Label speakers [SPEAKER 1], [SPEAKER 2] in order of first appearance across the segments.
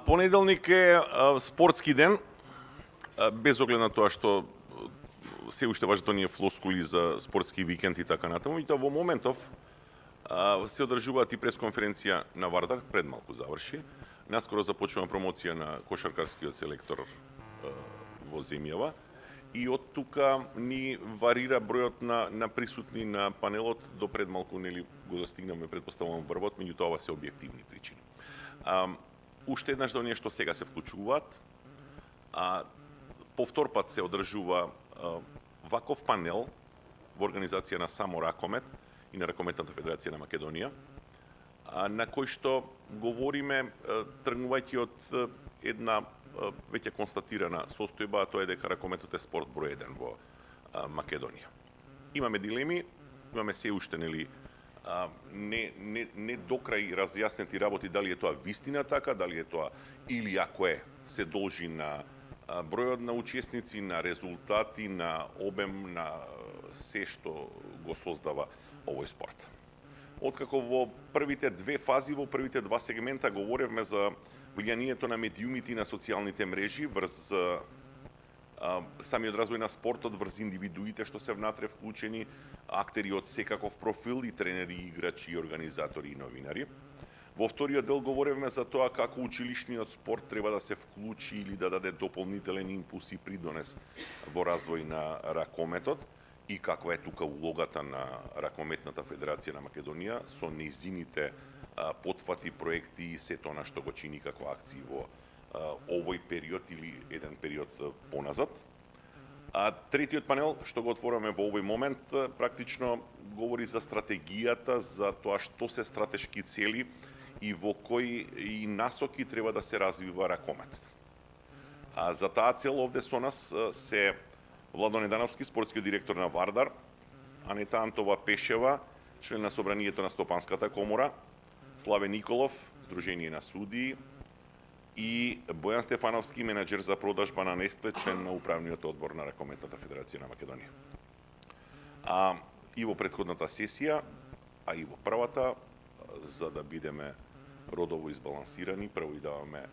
[SPEAKER 1] Понеделник е спортски ден, без оглед на тоа што се уште важат оние флоскули за спортски викенд и така натаму. И тоа во моментов се одржуваат и пресконференција на Вардар, пред малку заврши. Наскоро започнува промоција на кошаркарскиот селектор во земјава. И од тука ни варира бројот на присутни на панелот, до пред малку нели го достигнаме, предпоставувам, врвот, меѓутоа ова се објективни причини. Уште еднаш за оние што сега се вклучуваат, повтор пат се одржува ваков панел во организација на само Ракомет и на Ракометната федерација на Македонија, на кој што говориме тргнувајќи од една веќе констатирана состојба, а тоа е дека ракометот е спорт број 1 во Македонија. Имаме дилеми, имаме се уште нели не докрај разјаснети работи дали е тоа вистина така, дали е тоа или ако се должи на бројот на учесници, на резултати, на обем, на се што го создава овој спорт. Откако во првите две фази, во првите два сегмента говоревме за влијанието на медиумите и на социјалните мрежи врз самиот развој на спортот, врз индивидуите што се внатре вклучени, актери од секаков профил, и тренери, и играчи, и организатори, и новинари. Во вториот дел говоревме за тоа како училишниот спорт треба да се вклучи или да даде дополнителен импулс и придонес во развој на ракометот и каква е тука улогата на Ракометната федерација на Македонија со нејзините потфати, проекти и сето она што го чини како акции во овој период или еден период поназад. Третиот панел што го отвораме во овој момент практично говори за стратегијата, за тоа што се стратешки цели и во кои и насоки треба да се развива ракометот. За таа цел овде со нас се Владо Недановски, спортскиот директор на Вардар, Анета Антова Пешева, член на собранието на Стопанската комора, Славе Николов, Сдружение на судии, и Бојан Стефановски, менаџер за продажба на Нестле, член на управниот одбор на Ракометната федерација на Македонија. И во претходната сесија, а и во првата, за да бидеме родово избалансирани, прво и даваме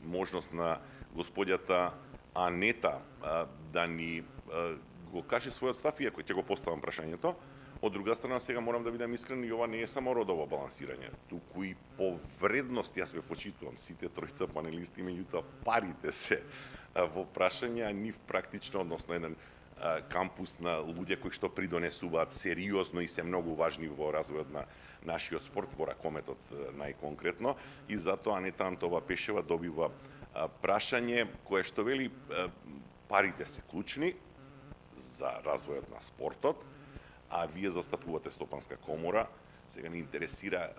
[SPEAKER 1] можност на господјата Анета да ни го каже својот став, иако ќе го поставам прашањето. Од друга страна, сега морам да бидам искрен, и ова не е само родово балансирање, туку и по вредност, јас ве почитувам сите тројца панелисти, меѓутоа парите се во прашање, а нив практично, односно еден кампус на луѓе кои што придонесуваат сериозно и се многу важни во развојот на нашиот спорт, во ракометот најконкретно, и затоа Анета Антова Пешева добива прашање кое што вели парите се клучни за развојот на спортот, а вие застапувате Стопанска комора. Сега ни интересира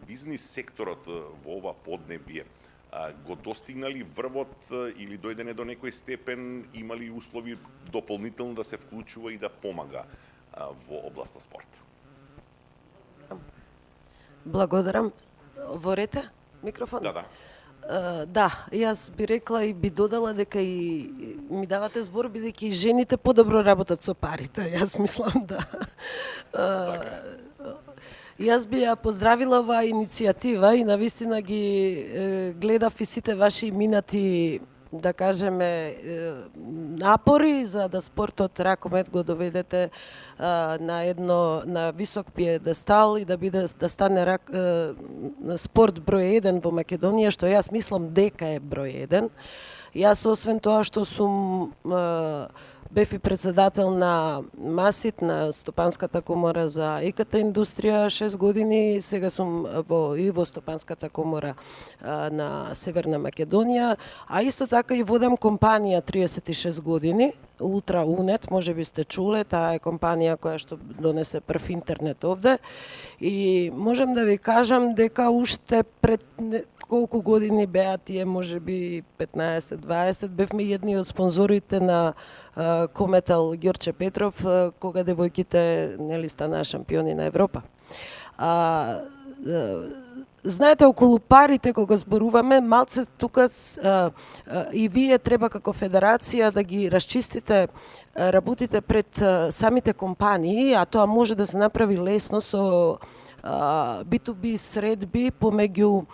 [SPEAKER 1] бизнис секторот во ова поднебие. Го достигнали врвот или дојдене до некој степен, имали услови дополнително да се вклучува и да помага во областа спорт?
[SPEAKER 2] Благодарам. Ворете микрофон?
[SPEAKER 1] Да.
[SPEAKER 2] Да, јас би рекла и би додала дека и ми давате збор, бидејќи и жените подобро работат со парите. Јас мислам да. Јас би ја поздравила оваа иницијатива и навистина ги гледав и сите ваши минати, да кажеме, напори за да спортот ракомет го доведете на висок пиедестал и да стане спорт број 1 во Македонија, што јас мислам дека е број 1. Јас освен тоа што сум бев и председател на МАСИТ, на Стопанската комора за ИКТ индустрија 6 години, сега сум во Стопанската комора на Северна Македонија, а исто така и водам компанија 36 години, Ултра Унет, може би сте чуле, таа е компанија која што донесе прв интернет овде, и можам да ви кажам дека уште пред колку години беа тие, може би 15-20, бевме едни од спонзорите на Кометал Ѓорче Петров, кога девојките нели станаа шампиони на Европа. Знаете, околу парите кога зборуваме, малце тука и вие треба како федерација да ги расчистите работите пред самите компании, а тоа може да се направи лесно со B2B средби помеѓу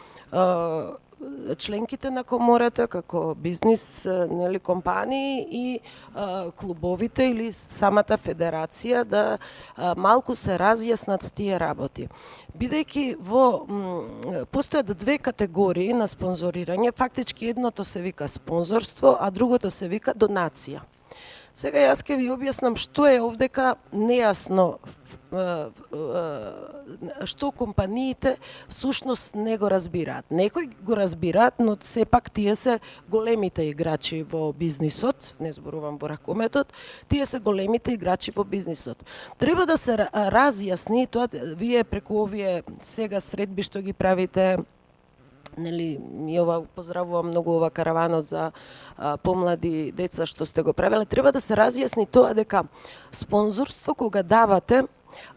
[SPEAKER 2] членките на комората како бизнис нели компании и клубовите или самата федерација да малку се разјаснат тие работи. Бидејќи постојат две категории на спонзорирање, фактички едното се вика спонзорство, а другото се вика донација. Сега јас ќе ви објаснам што е овдека нејасно, што компаниите всушност не го разбираат. Некои го разбираат, но сепак тие се големите играчи во бизнисот, не зборувам во ракометот, тие се големите играчи во бизнисот. Треба да се разјасни тоа, вие преку овие сега средби што ги правите, нели, ми поздравувам многу ова караванот за помлади деца што сте го правеле, треба да се разјасни тоа дека спонзорство кога давате,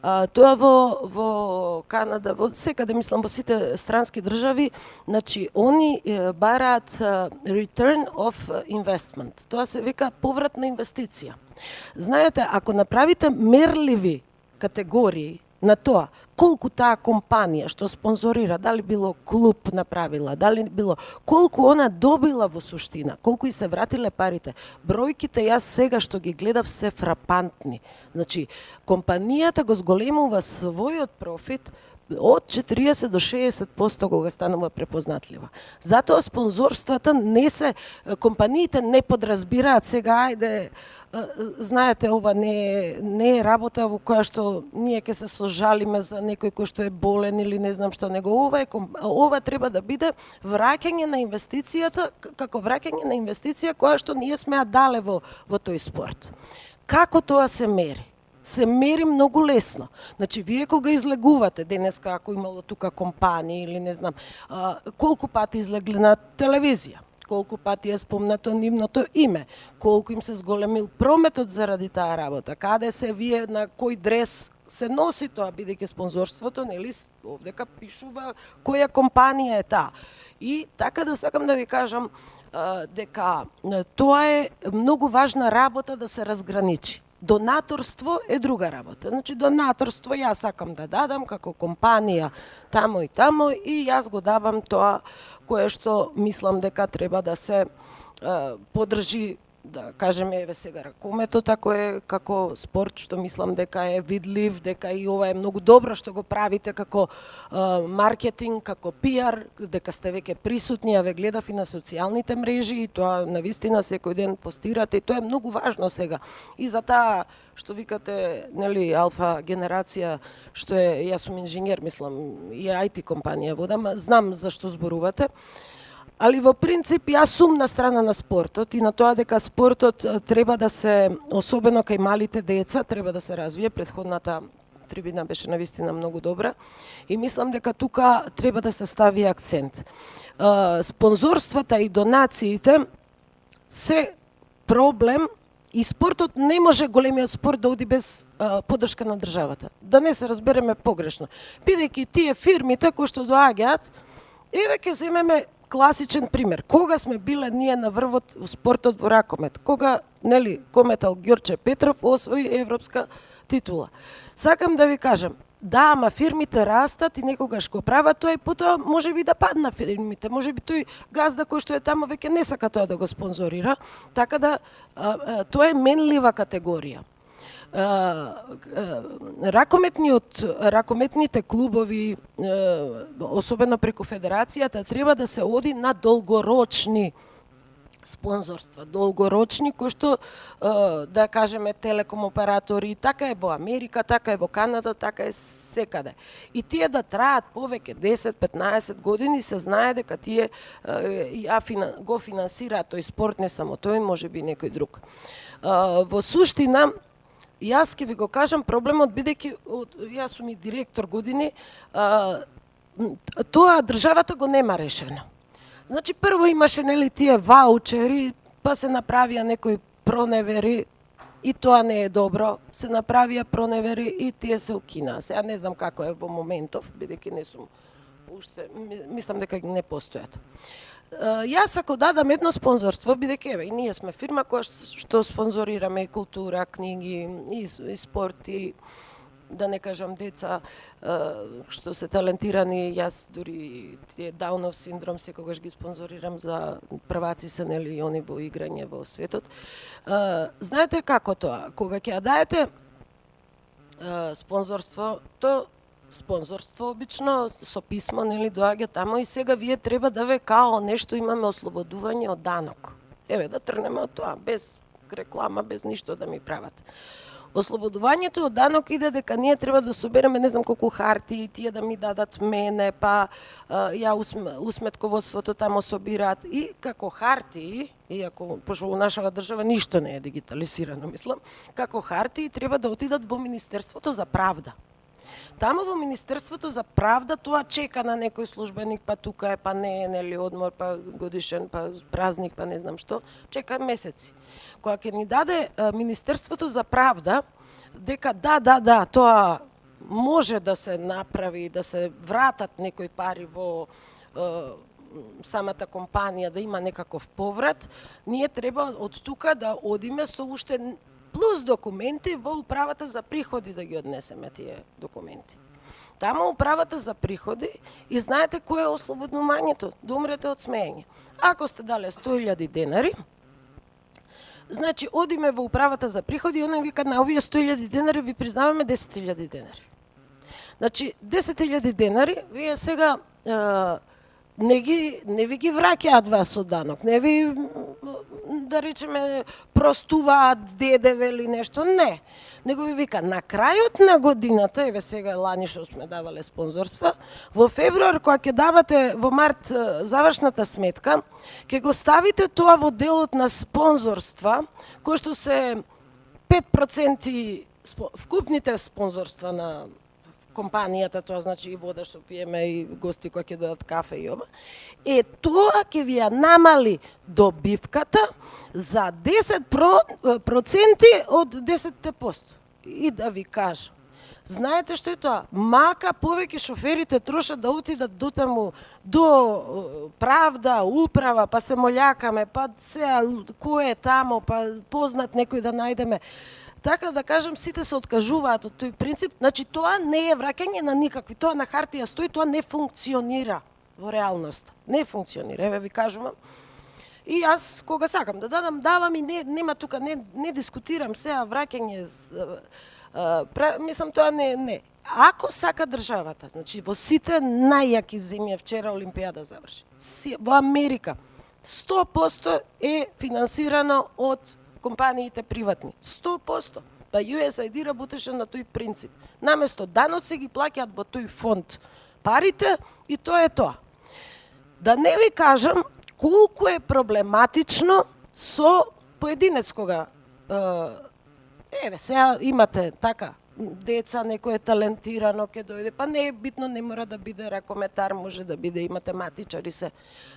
[SPEAKER 2] тоа во Канада, во секаде мислам во сите странски држави, значи они бараат return of investment. Тоа се вика повратна инвестиција. Знаете, ако направите мерливи категории на тоа колку таа компанија што спонзорира, дали било клуб направила, дали било колку она добила во суштина, колку и се вратиле парите. Бројките јас сега што ги гледав се фрапантни. Значи, компанијата го зголемува својот профит од 40 до 60% кога станува препознатлива. Затоа спонзорствата не се, компаниите не подразбираат сега, ајде, знаете, ова не е работа во која што ние ќе се сожалиме за некој кој што е болен или не знам што, него ова треба да биде враќање на инвестицијата, како враќање на инвестиција која што ние сме ја дале во тој спорт. Како тоа се мери? Се мери многу лесно. Значи, вие кога излегувате, денеска ако имало тука компании или не знам, колку пати излегли на телевизија, колку пати е спомнато нивното име, колку им се зголемил прометот заради таа работа, каде се вие, на кој дрес се носи тоа, бидејќи спонзорството, нели, овдека пишува која компанија е таа. И така да сакам да ви кажам дека тоа е многу важна работа да се разграничи. Донаторство е друга работа. Значи, донаторство јас сакам да дадам како компанија тамо и јас го давам тоа кое што мислам дека треба да се подржи, да кажеме, еве сега ракометот, ако е како спорт што мислам дека е видлив, дека и ова е многу добро што го правите како маркетинг, како пиар, дека сте веќе присутни, ја ве гледав и на социјалните мрежи и тоа навистина секој ден постирате и тоа е многу важно сега. И за таа што викате, нели, алфа генерација, што е, јас сум инженер, мислам, и IT компанија водам, знам за што зборувате. Али во принцип јас сум на страна на спортот и на тоа дека спортот треба да се, особено кај малите деца, треба да се развие. Претходната трибина беше навистина многу добра и мислам дека тука треба да се стави акцент. Спонзорствата и донациите се проблем и спортот не може, големиот спорт, да оди без поддршка на државата. Да не се разбереме погрешно. Бидејќи тие фирмите кои што доаѓаат, еве ќе земеме класичен пример. Кога сме биле ние на врвот во спортот во ракомет? Кога, нели, кометал Ѓорче Петров освои европска титула. Сакам да ви кажам, да, ама фирмите растат и некогаш го прават тоа и потоа може би да падна фирмите, може би тој газда кој што е таму веќе не сака тоа да го спонзорира, така да тоа е менлива категорија. Ракометните клубови, особено преку федерацијата, треба да се оди на долгорочни спонзорства, долгорочни, кои што, да кажеме, телеком оператори, така е во Америка, така е во Канада, така е секаде. И тие да траат повеќе 10-15 години, се знае дека тие го финансираат тој спорт, не само тој, може би некој друг. Во суштина, јас ќе ви го кажам проблемот, бидејќи јас сум и директор години, тоа државата го нема решено. Значи, прво имаше, нели, тие ваучери, па се направија некои проневери и тоа не е добро. Се направија проневери и тие се укинаа. Сега не знам како е во моментов, бидејќи не сум уште, мислам дека не постојат. Јас ако дадам едно спонзорство, бидејќи еве и ние сме фирма која што спонзорираме и култура, книги, и спорт, и да не кажам деца што се талентирани, јас дури тие Даунов синдром секогаш ги спонзорирам за прваци се, нели, и они во играње во светот. Знаете како тоа? Кога ќе ја даете спонзорство обично со писмо, нели, доаѓа тамо и сега вие треба да ве као нешто имаме ослободување од данок. Еве, да тргнеме од тоа, без реклама, без ништо да ми прават. Ослободувањето од данок иде дека ние треба да собереме не знам колку хартии, тие да ми дадат мене, па ја усметководството тамо собираат и како хартии, иако пошто во нашава држава ништо не е дигитализирано, мислам, како хартии треба да отидат во Министерството за правда. Тамо во Министерството за правда тоа чека на некој службеник, па тука е, па не е, нели, одмор, па годишен, па празник, па не знам што, чека месеци. Кога ќе ни даде Министерството за правда, дека да, тоа може да се направи, да се вратат некои пари во самата компанија, да има некаков поврат, ние треба од тука да одиме со уште плюс документи во управата за приходи да ги однесеме тие документи. Тама управата за приходи и знаете кој е ослободувањето, да умрете од смеење. Ако сте дале 100.000 денари, значи одиме во управата за приходи и они викаат на овие 100.000 денари ви признаваме 10.000 денари. Значи 10.000 денари вие сега не ви ги враќаат вас од данок, не ви, да речеме, простуваат ДДВ или нешто, не. Него ви вика, на крајот на годината, еве сега лани што сме давале спонзорства, во февруар, кога ќе давате во март завршната сметка, ќе го ставите тоа во делот на спонзорства, кои што се 5% вкупните спонзорства на компанијата, тоа значи и вода што пиеме и гости кои ќе додат кафе и ова, тоа ќе ви ја намали добивката за 10% од 10%. И да ви кажам, знаете што е тоа? Мака повеќе шоферите трошат да отидат до таму, до правда, управа, па се молјакаме, па сега кој е тамо, па познат некој да најдеме. Така да кажам, сите се откажуваат од тој принцип, значи тоа не е враќање на никакви, тоа на хартија стои, тоа не функционира во реалност. Не функционира, еве ви кажувам. И јас кога сакам да давам и нема тука, не дискутирам сега враќање, мислам тоа не. Ако сака државата, значи во сите најјаки земји, вчера Олимпијада заврши, во Америка 100% е финансирано од компаниите приватни. 100%. Па USAID работеше на тој принцип. Наместо даноци ги плаќаат во тој фонд парите и тоа е тоа. Да не ви кажам колку е проблематично со поединец кога еве сега имате така деца, некој е талентирано, ќе дојде, па не е битно, не мора да биде ракометар, може да биде и математичар и се.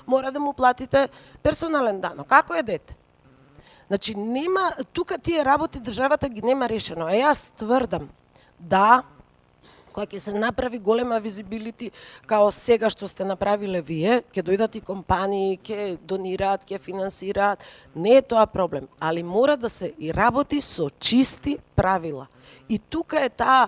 [SPEAKER 2] Мора да му платите персонален данок. Како е дете? Значи, нема, тука тие работи државата ги нема решено. А јас тврдам, да, кога ќе се направи голема визибилити, као сега што сте направиле вие, ќе дојдат и компании, ќе донираат, ќе финансираат, не е тоа проблем, али мора да се и работи со чисти правила. И тука е таа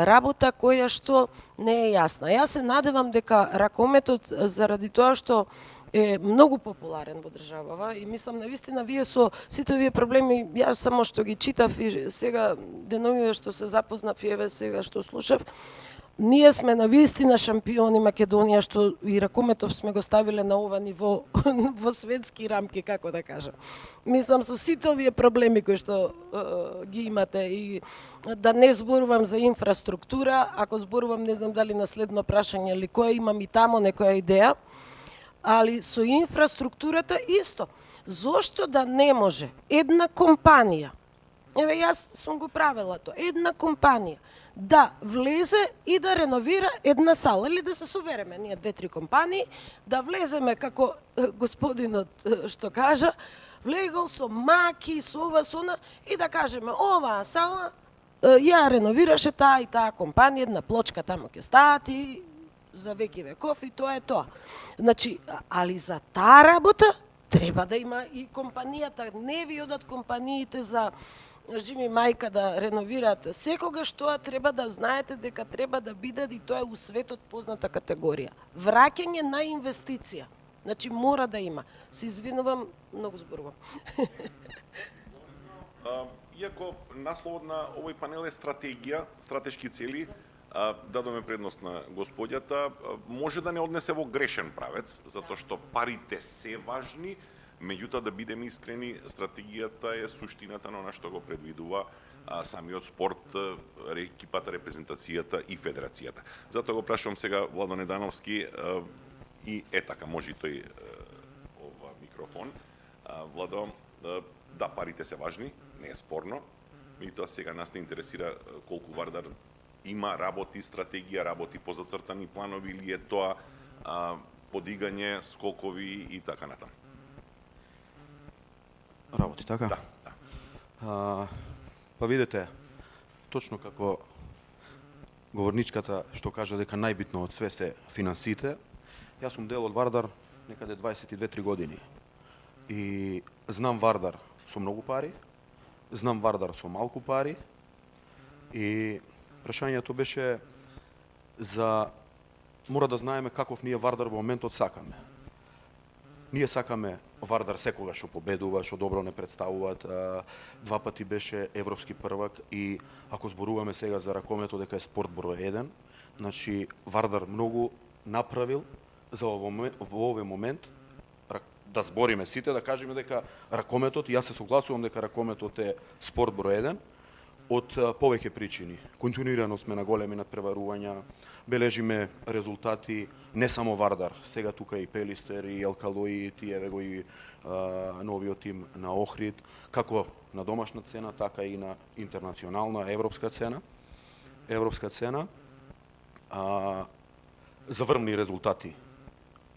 [SPEAKER 2] работа која што не е јасна. Јас се надевам дека ракометот, заради тоа што е многу популарен во државава и мислам навистина вие со сите овие проблеми, јас само што ги читав и сега деновиве што се запознав и еве сега што слушав, ние сме навистина шампиони Македонија што и ракометов сме го ставиле на ова ниво во светски рамки, како да кажам. Мислам со сите овие проблеми кои што ги имате и да не зборувам за инфраструктура, ако зборувам не знам дали на следно прашање или која имам и тамо некоја идеја, али со инфраструктурата исто. Зошто да не може една компанија, еве јас сум го правила тоа, една компанија да влезе и да реновира една сала или да се собереме ние 2-3 компании, да влеземе како господинот што кажа, влегол со маки, со ова, со она и да кажеме оваа сала ја реновираше таа и таа компанија, една плочка тамо ќе стаат и за веки веков и тоа е тоа. Значи, али за таа работа треба да има и компанијата, не ви одат компаниите за Жими мајка да реновираат. Секогаш тоа треба да знаете дека треба да биде и тоа е у светот позната категорија. Враќање на инвестиција. Значи мора да има. Се извинувам, многу зборувам.
[SPEAKER 1] Иако насловот на овој панел е стратегија, стратешки цели, дадоме предност на господјата, може да не однесе во грешен правец, затоа што парите се важни, меѓутоа да бидеме искрени, стратегијата е суштината на она што го предвидува самиот спорт, екипата, репрезентацијата и федерацијата. Затоа го прашувам сега Владо Недановски и така, може и тој ова микрофон. Владо, да, парите се важни, не е спорно, меѓутоа сега нас не интересира колку Вардар има, работи стратегија, работи по зацртани планови или е тоа подигање, скокови и така натаму.
[SPEAKER 3] Работи, така?
[SPEAKER 1] Да.
[SPEAKER 3] Па видите, точно како говорничката што кажа дека најбитно од све се финансите, јас сум дел од Вардар некаде 22-3 години. И знам Вардар со многу пари, знам Вардар со малку пари и прашањето беше за мора да знаеме каков ние Вардар во моментот сакаме. Ние сакаме Вардар секогаш што победува, што добро не представуваат, 2 пати беше европски првак и ако зборуваме сега за ракометот дека е спорт број 1, значи Вардар многу направил за во овој момент да збориме сите, да кажеме дека ракометот, јас се согласувам дека ракометот е спорт број 1 од повеќе причини. Континуирано сме на големи надпреварувања, бележиме резултати, не само Вардар, сега тука и Пелистер, и Алкалои, тие го и новиот тим на Охрид, како на домашна цена, така и на интернационална, европска цена. За врвни резултати,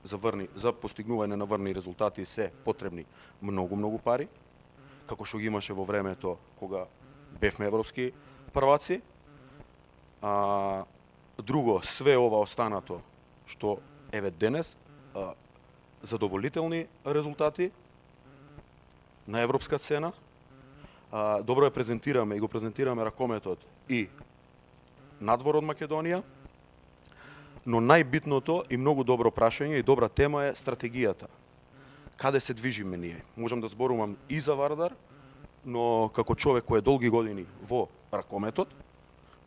[SPEAKER 3] за постигнување на врвни резултати се потребни многу пари, како што ги имаше во времето кога бевме европски прваци. Друго, све ова останато што еве денес, задоволителни резултати на европска цена. Добро ја презентираме и го презентираме ракометот и надвор од Македонија, но најбитното и многу добро прашање и добра тема е стратегијата. Каде се движиме ние? Можам да зборувам и за Вардар, но како човек кој е долги години во ракометот,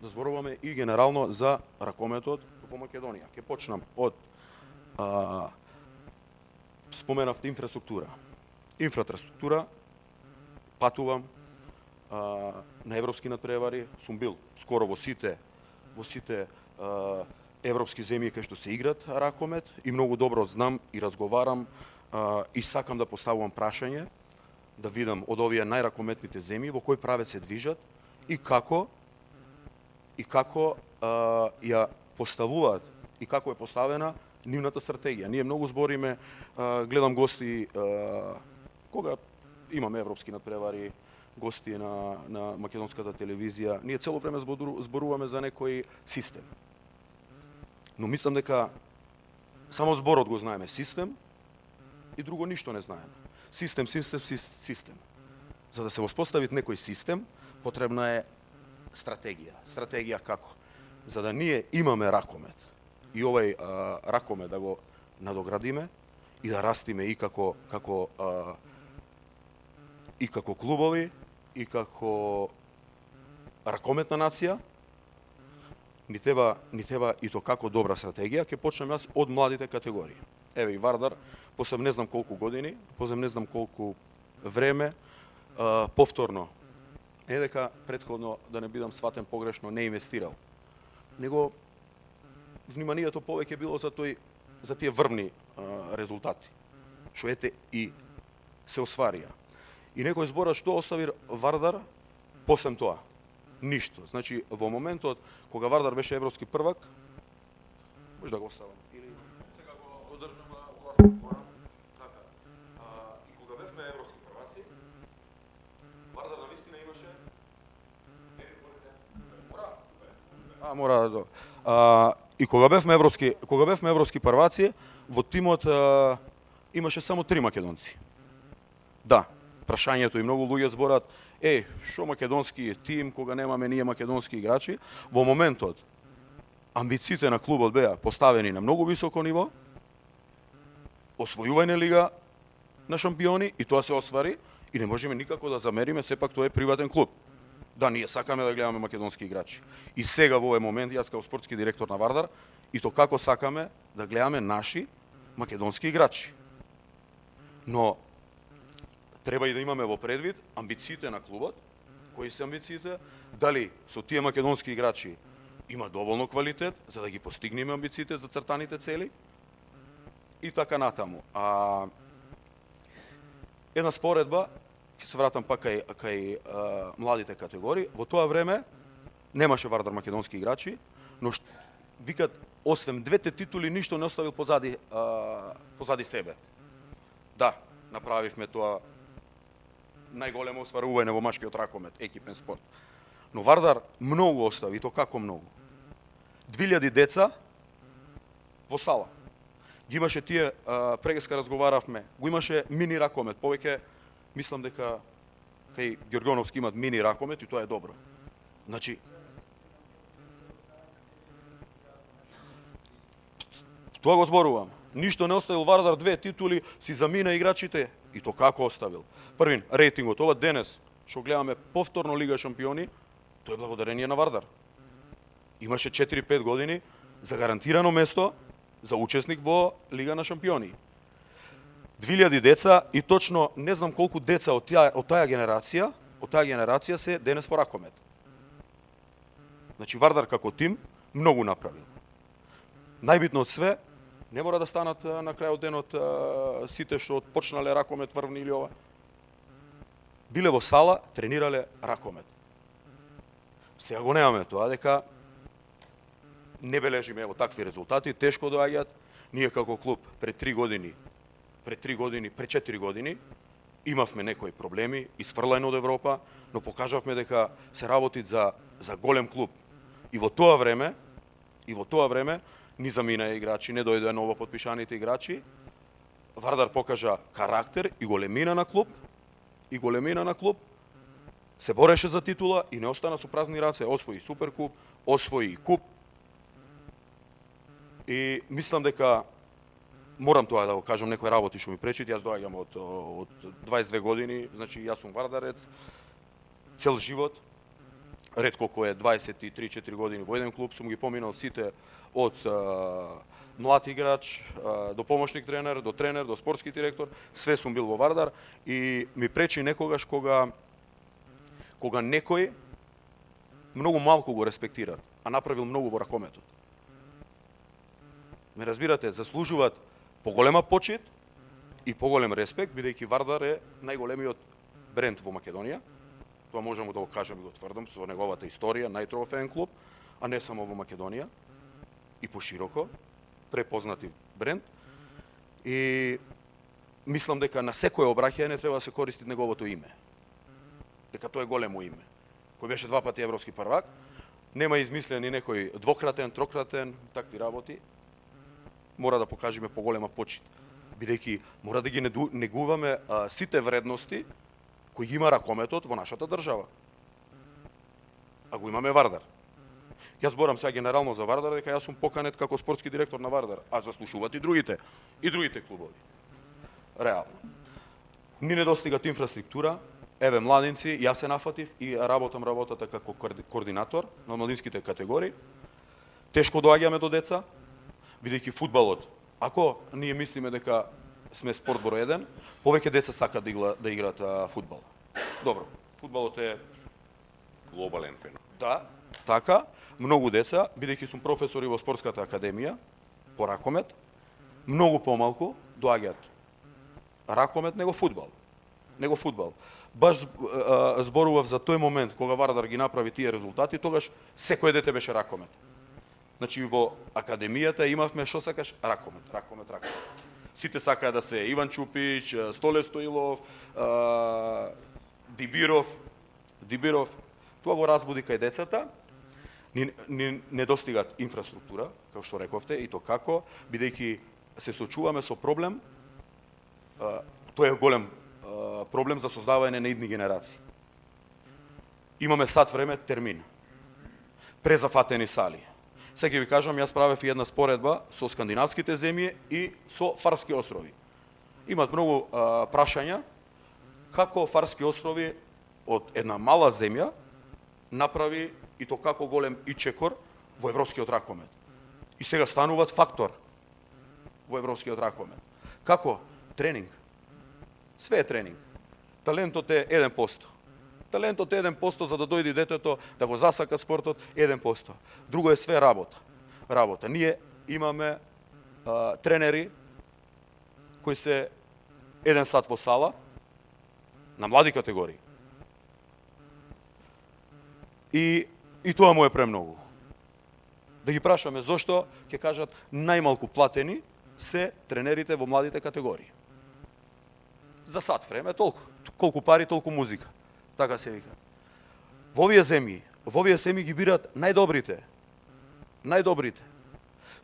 [SPEAKER 3] да зборуваме и генерално за ракометот во Македонија. Ќе почнам од споменавте инфраструктура. Инфраструктура, патувам на европски надпревари, сум бил скоро во сите европски земји кај што се играт ракомет и многу добро знам и разговарам и сакам да поставувам прашање, да видам од овие најракометните земји во кој правец се движат и како ја поставуваат и како е поставена нивната стратегија. Ние многу збориме, гледам гости кога имаме европски надпревари, гости на македонската телевизија, ние цело време зборуваме за некој систем. Но мислам дека само зборот го знаеме систем и друго ништо не знаеме. Систем. За да се воспостави некој систем, потребна е стратегија. Стратегија како? За да ние имаме ракомет и овој ракомет да го надоградиме и да растиме и како клубови, и како ракометна нација, ни треба и то како добра стратегија. Ќе почнем јас од младите категории. Еве и Вардар, после не знам колку години, после не знам колку време, повторно, не дека претходно да не бидам сватен погрешно, не инвестирал, него вниманието повеќе било за тие врвни резултати, што ете и се осварија. И некој збора што остави Вардар после тоа? Ништо. Значи, во моментот кога Вардар беше европски првак, може да го оставам. Или сега го одржам власт. Така. И кога бевме европски прваци, Вардар навистина имаше и кога бевме европски прваци, во тимот имаше само 3 македонци. Да, прашањето и многу луѓе зборат, што македонски тим кога немаме ние македонски играчи, во моментот амбициите на клубот беа поставени на многу високо ниво, освојување лига на шампиони и тоа се оствари и не можеме никако да замериме, сепак тоа е приватен клуб. Да, ние сакаме да гледаме македонски играчи. И сега во овој момент, јас како спортски директор на Вардар, и то како сакаме да гледаме наши македонски играчи. Но треба и да имаме во предвид амбициите на клубот, кои се амбициите, дали со тие македонски играчи има доволно квалитет за да ги постигнеме амбициите за цртаните цели и така натаму. Една споредба, ќе се вратам пак кај младите категории. Во тоа време немаше Вардар македонски играчи, но викат освен двете титули ништо не оставил позади себе. Да, направивме тоа најголемо остварување во машкиот ракомет, екипен спорт. Но Вардар многу остави, и то како многу. 2000 деца во сала. Ги имаше тие, преска разговаравме, го имаше мини ракомет, повеќе мислам дека кај Ѓоргоновски имат мини ракомет и тоа е добро. Значи, тоа го зборувам. Ништо не оставил Вардар, 2 титули, си замина играчите и то како оставил. Првин, рейтингот, ова денес, што гледаме повторно Лига шампиони, тоа е благодарение на Вардар. Имаше 4-5 години за гарантирано место за учесник во Лига на шампиони. 2000 деца и точно не знам колку деца од таа генерација се денес во ракомет. Значи Вардар како тим многу направил. Најбитно од све, не мора да станат на крајот денот сите што почнале ракомет врвни или ова. Биле во сала, тренирале ракомет. Сега го немаме тоа, дека не бележиме ево такви резултати, тешко доаѓаат. Ние како клуб пред 4 години имавме некои проблеми, исфрлајно од Европа, но покажавме дека се работи за голем клуб. И во тоа време ни замина играчи, не дојде ново подпишаните играчи. Вардар покажа карактер и големина на клуб, се бореше за титула и не остана со празни раце, освои суперкуп, освои куп. И мислам дека морам тоа да го кажам, некои работи што ми пречит. Јас доаѓам од 22 години, значи јас сум вардарец цел живот. Ретко кој е 23-4 години во еден клуб, сум ги поминал сите од млад играч до помошник тренер, до тренер, до спортски директор, све сум бил во Вардар и ми пречи некогаш кога некој многу малку го респектира, а направил многу во ракометот. Ме разбирате, заслужуваат поголема почит и поголем респект, бидејќи Вардар е најголемиот бренд во Македонија. Тоа можеме да го кажем и го тврдам со неговата историја, најтрофеен клуб, а не само во Македонија, и пошироко, препознати бренд. И мислам дека на секое обраќање треба да се користи неговото име. Дека тоа е големо име. Кој беше 2 пати европски првак, нема измислен и некој двократен, трократен, такви работи. Мора да покажеме поголема почит, бидејќи мора да ги негуваме сите вредности кои ги има ракометот во нашата држава. А го имаме Вардар. Јас зборам сега генерално за Вардар, дека јас сум поканет како спортски директор на Вардар, а заслушуваат и другите клубови. Реално. Ни недостигат инфраструктура, еве младинци, јас се нафатив и работам работата како координатор на младинските категории. Тешко доаѓаме до деца, бидејќи фудбалот, ако ние мислиме дека сме спорт број 1, повеќе деца сакаат да играат фудбал. Добро, фудбалот е
[SPEAKER 1] глобален феномен.
[SPEAKER 3] Да, така, многу деца, бидејќи сум професор и во спортската академија по ракомет, многу помалку доаѓаат ракомет него фудбал. Баш зборував за тој момент кога Вардар ги направи тие резултати, тогаш секој дете беше ракомет. Значи во академијата имавме што сакаш ракомет. Сите сакаат да се Иван Чупич, Столе Стоилов, Дибиров. Тоа го разбуди кај децата. Ни недостигат инфраструктура, како што рековте, и то како, бидејќи се сочуваме со проблем. Тоа е голем проблем за создавање на идни генерации. имаме сат време термин. Презафатени сали. Сега ќе ви кажам, јас правев и една споредба со скандинавските земји и со Фарски острови. Имат многу прашања како Фарски острови од една мала земја направи и то како голем ичекор во европскиот ракомет. И сега стануваат фактор во европскиот ракомет. Како? Тренинг. Све е тренинг. Талентот е 1%. Талентот е 1% за да дојде детето да го засака спортот 1%. Друго е све работа. Ние имаме тренери кои се 1 сат во сала на млади категории. И тоа му е премногу. Да ги прашаме зошто, ќе кажат најмалку платени се тренерите во младите категории. За сат време толку. Колку пари, толку музика. Така се вика. Во овие земји ги бират најдобрите.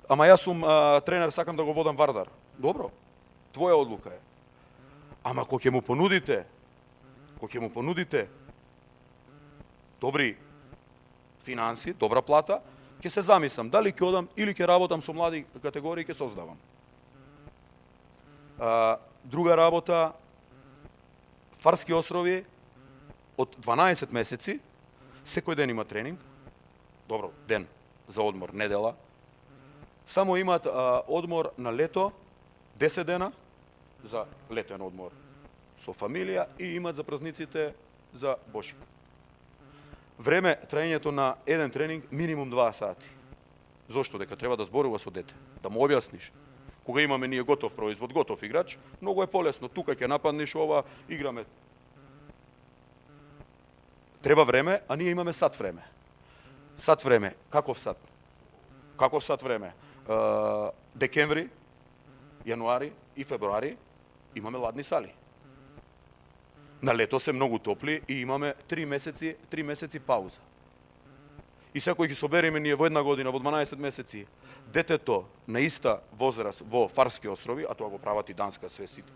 [SPEAKER 3] Ама јас сум тренер, сакам да го водам Вардар. Добро, твоја одлука е. Ама кога ќе му понудите добри финанси, добра плата, ќе се замислам дали ќе одам или ќе работам со млади категории, ќе создавам. Друга работа, Фарски острови од 12 месеци, секој ден има тренинг, добро, ден за одмор, недела, само имат одмор на лето, 10 дена за летен одмор со фамилија и имат за празниците за Бошик. Време, траењето на еден тренинг, минимум 2 сати. Зошто? Дека треба да зборува со дете, да му објасниш. Кога имаме ние готов производ, готов играч, многу е полесно. Тука ќе нападнеш ова, играме. Треба време, а ние имаме сат време. Сат време. Каков сат? Каков сат време? Декември, јануари и февруари имаме ладни сали. На лето се многу топли и имаме 3 месеци пауза. И сега кој ги собереме ние во една година, во 12 месеци, детето на иста возраст во Фарски острови, а тоа го прават и Данска, све сите,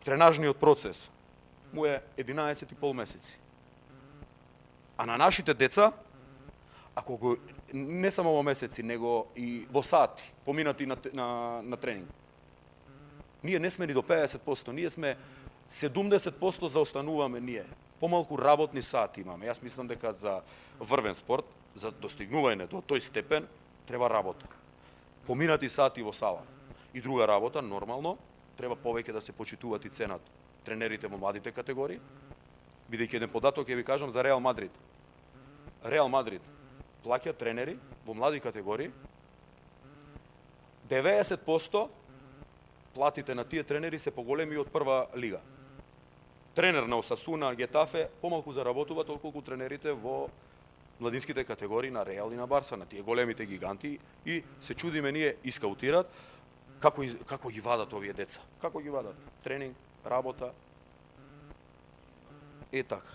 [SPEAKER 3] тренажниот процес му е 11,5 месеци. А на нашите деца, ако го не само во месеци, него и во сати, поминати на тренинг, ние не сме ни до 50%, ние сме 70% заостануваме ние. Помалку работни сати имаме. Јас мислам дека за врвен спорт, за достигнување до тој степен, треба работа. Поминати сати во сала. И друга работа, нормално, треба повеќе да се почитуваат и ценат тренерите во младите категории. Бидејќи еден податок ќе ви кажам за Реал Мадрид. Реал Мадрид плаќа тренери во млади категории. 90% платите на тие тренери се поголеми од прва лига. Тренер на Осасуна, Гетафе, помалку заработува толку тренерите во младинските категории на Реал и на Барса, на тие големите гиганти, и се чудиме ние искаутират како ги вадат овие деца. Како ги вадат? Тренинг, работа. Е така.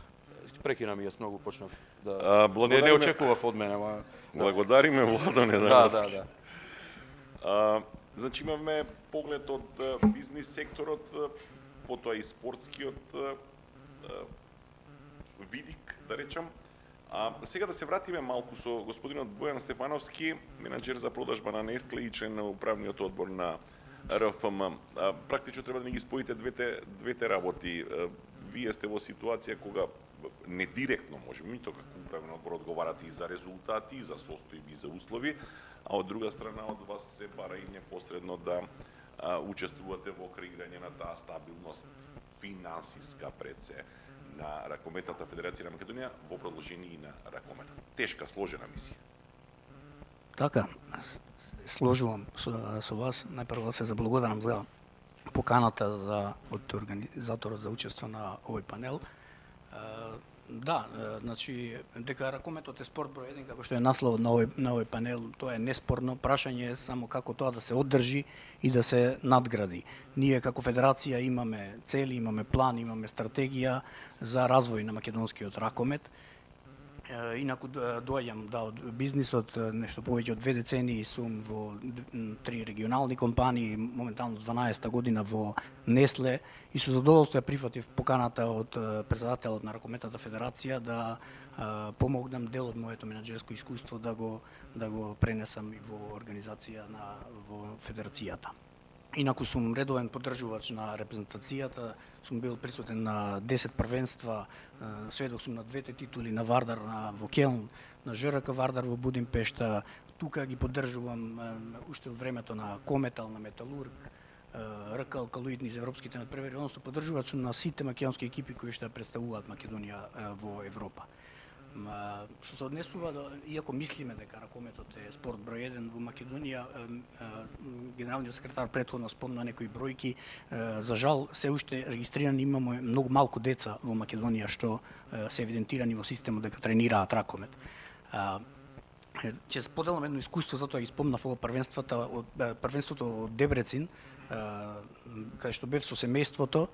[SPEAKER 3] Прекина ми јас многу почнав да не очекував од мене, ама
[SPEAKER 1] Благодариме Владо Недановски.
[SPEAKER 3] Да.
[SPEAKER 1] Значи имаме поглед од бизнис секторот, потоа и спортскиот видик, да речам. Сега да се вратиме малку со господинот Бојан Стефановски, менаџер за продажба на Нестле и член на управниот одбор на РФМ. Практично треба да ни ги споите двете работи. Вие сте во ситуација кога не директно можеме, мито како управен одбор одговарате и за резултати, и за состојби, и за услови, а од друга страна од вас се бара и непосредно да учествувате во креирање на таа стабилност финансиска пред се на Ракометната федерација на Македонија во продолжение и на ракометот. Тешка, сложена мисија.
[SPEAKER 4] Така, сложувам со вас. Најпрво да се заблагодарам за поканата од организаторот за учество на овој панел. Да, значи, дека ракометот е спорт број 1, како што е насловот на овој панел, тоа е неспорно. Прашање е само како тоа да се оддржи и да се надгради. Ние како федерација имаме цели, имаме план, имаме стратегија за развој на македонскиот ракомет. Инаку доаѓам од бизнисот, нешто повеќе од 2 децении сум во 3 регионални компании, моментално 12-та година во Несле и со задоволство прифатив поканата од председателот на Ракометната федерација да помогнам дел од моето менаџерско искуство да го пренесам и во организација во федерацијата. Инаку сум редовен поддржувач на репрезентацијата, сум бил присутен на 10 првенства, сведок сум на 2 титули на Вардар во Келн, на ЖРК Вардар во Будимпешта, тука ги поддржувам уште од времето на Кометал, на Металург, РК Алкалоидни за европските надпревари, односно поддржувач сум на сите македонски екипи кои што представуваат Македонија во Европа. Што се однесува до, иако мислиме дека ракометот е спорт број 1 во Македонија, генералниот секретар претходно спомна некои бројки, за жал се уште регистрирани имаме многу малку деца во Македонија што се евидентирани во системот дека тренираат ракомет. Ќе споделам едно искуство, затоа ги спомнав ова првенството од Дебрецин, каде што бев со семејството,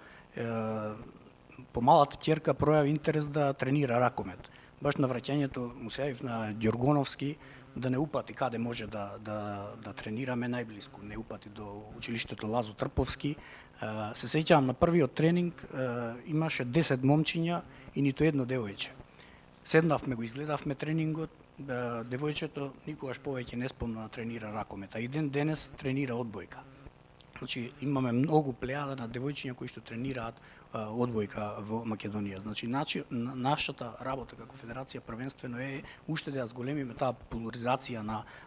[SPEAKER 4] помалата ќерка пројави интерес да тренира ракомет. Баш на враќањето му се јавив на Ѓоргоновски да не упати каде може да тренираме најблиску, не упати до училиштето Лазо Трповски. Се сеќавам на првиот тренинг имаше 10 момчиња и ниту едно девојче. Седнавме го изгледавме тренингот, девојчето никогаш повеќе не спомна да тренира ракомет, а и денес тренира одбојка. Значи имаме многу плејада на девојчиња кои што тренираат одбојка во Македонија. Значи нашата работа како федерација првенствено е уште да ја зголемиме таа популаризација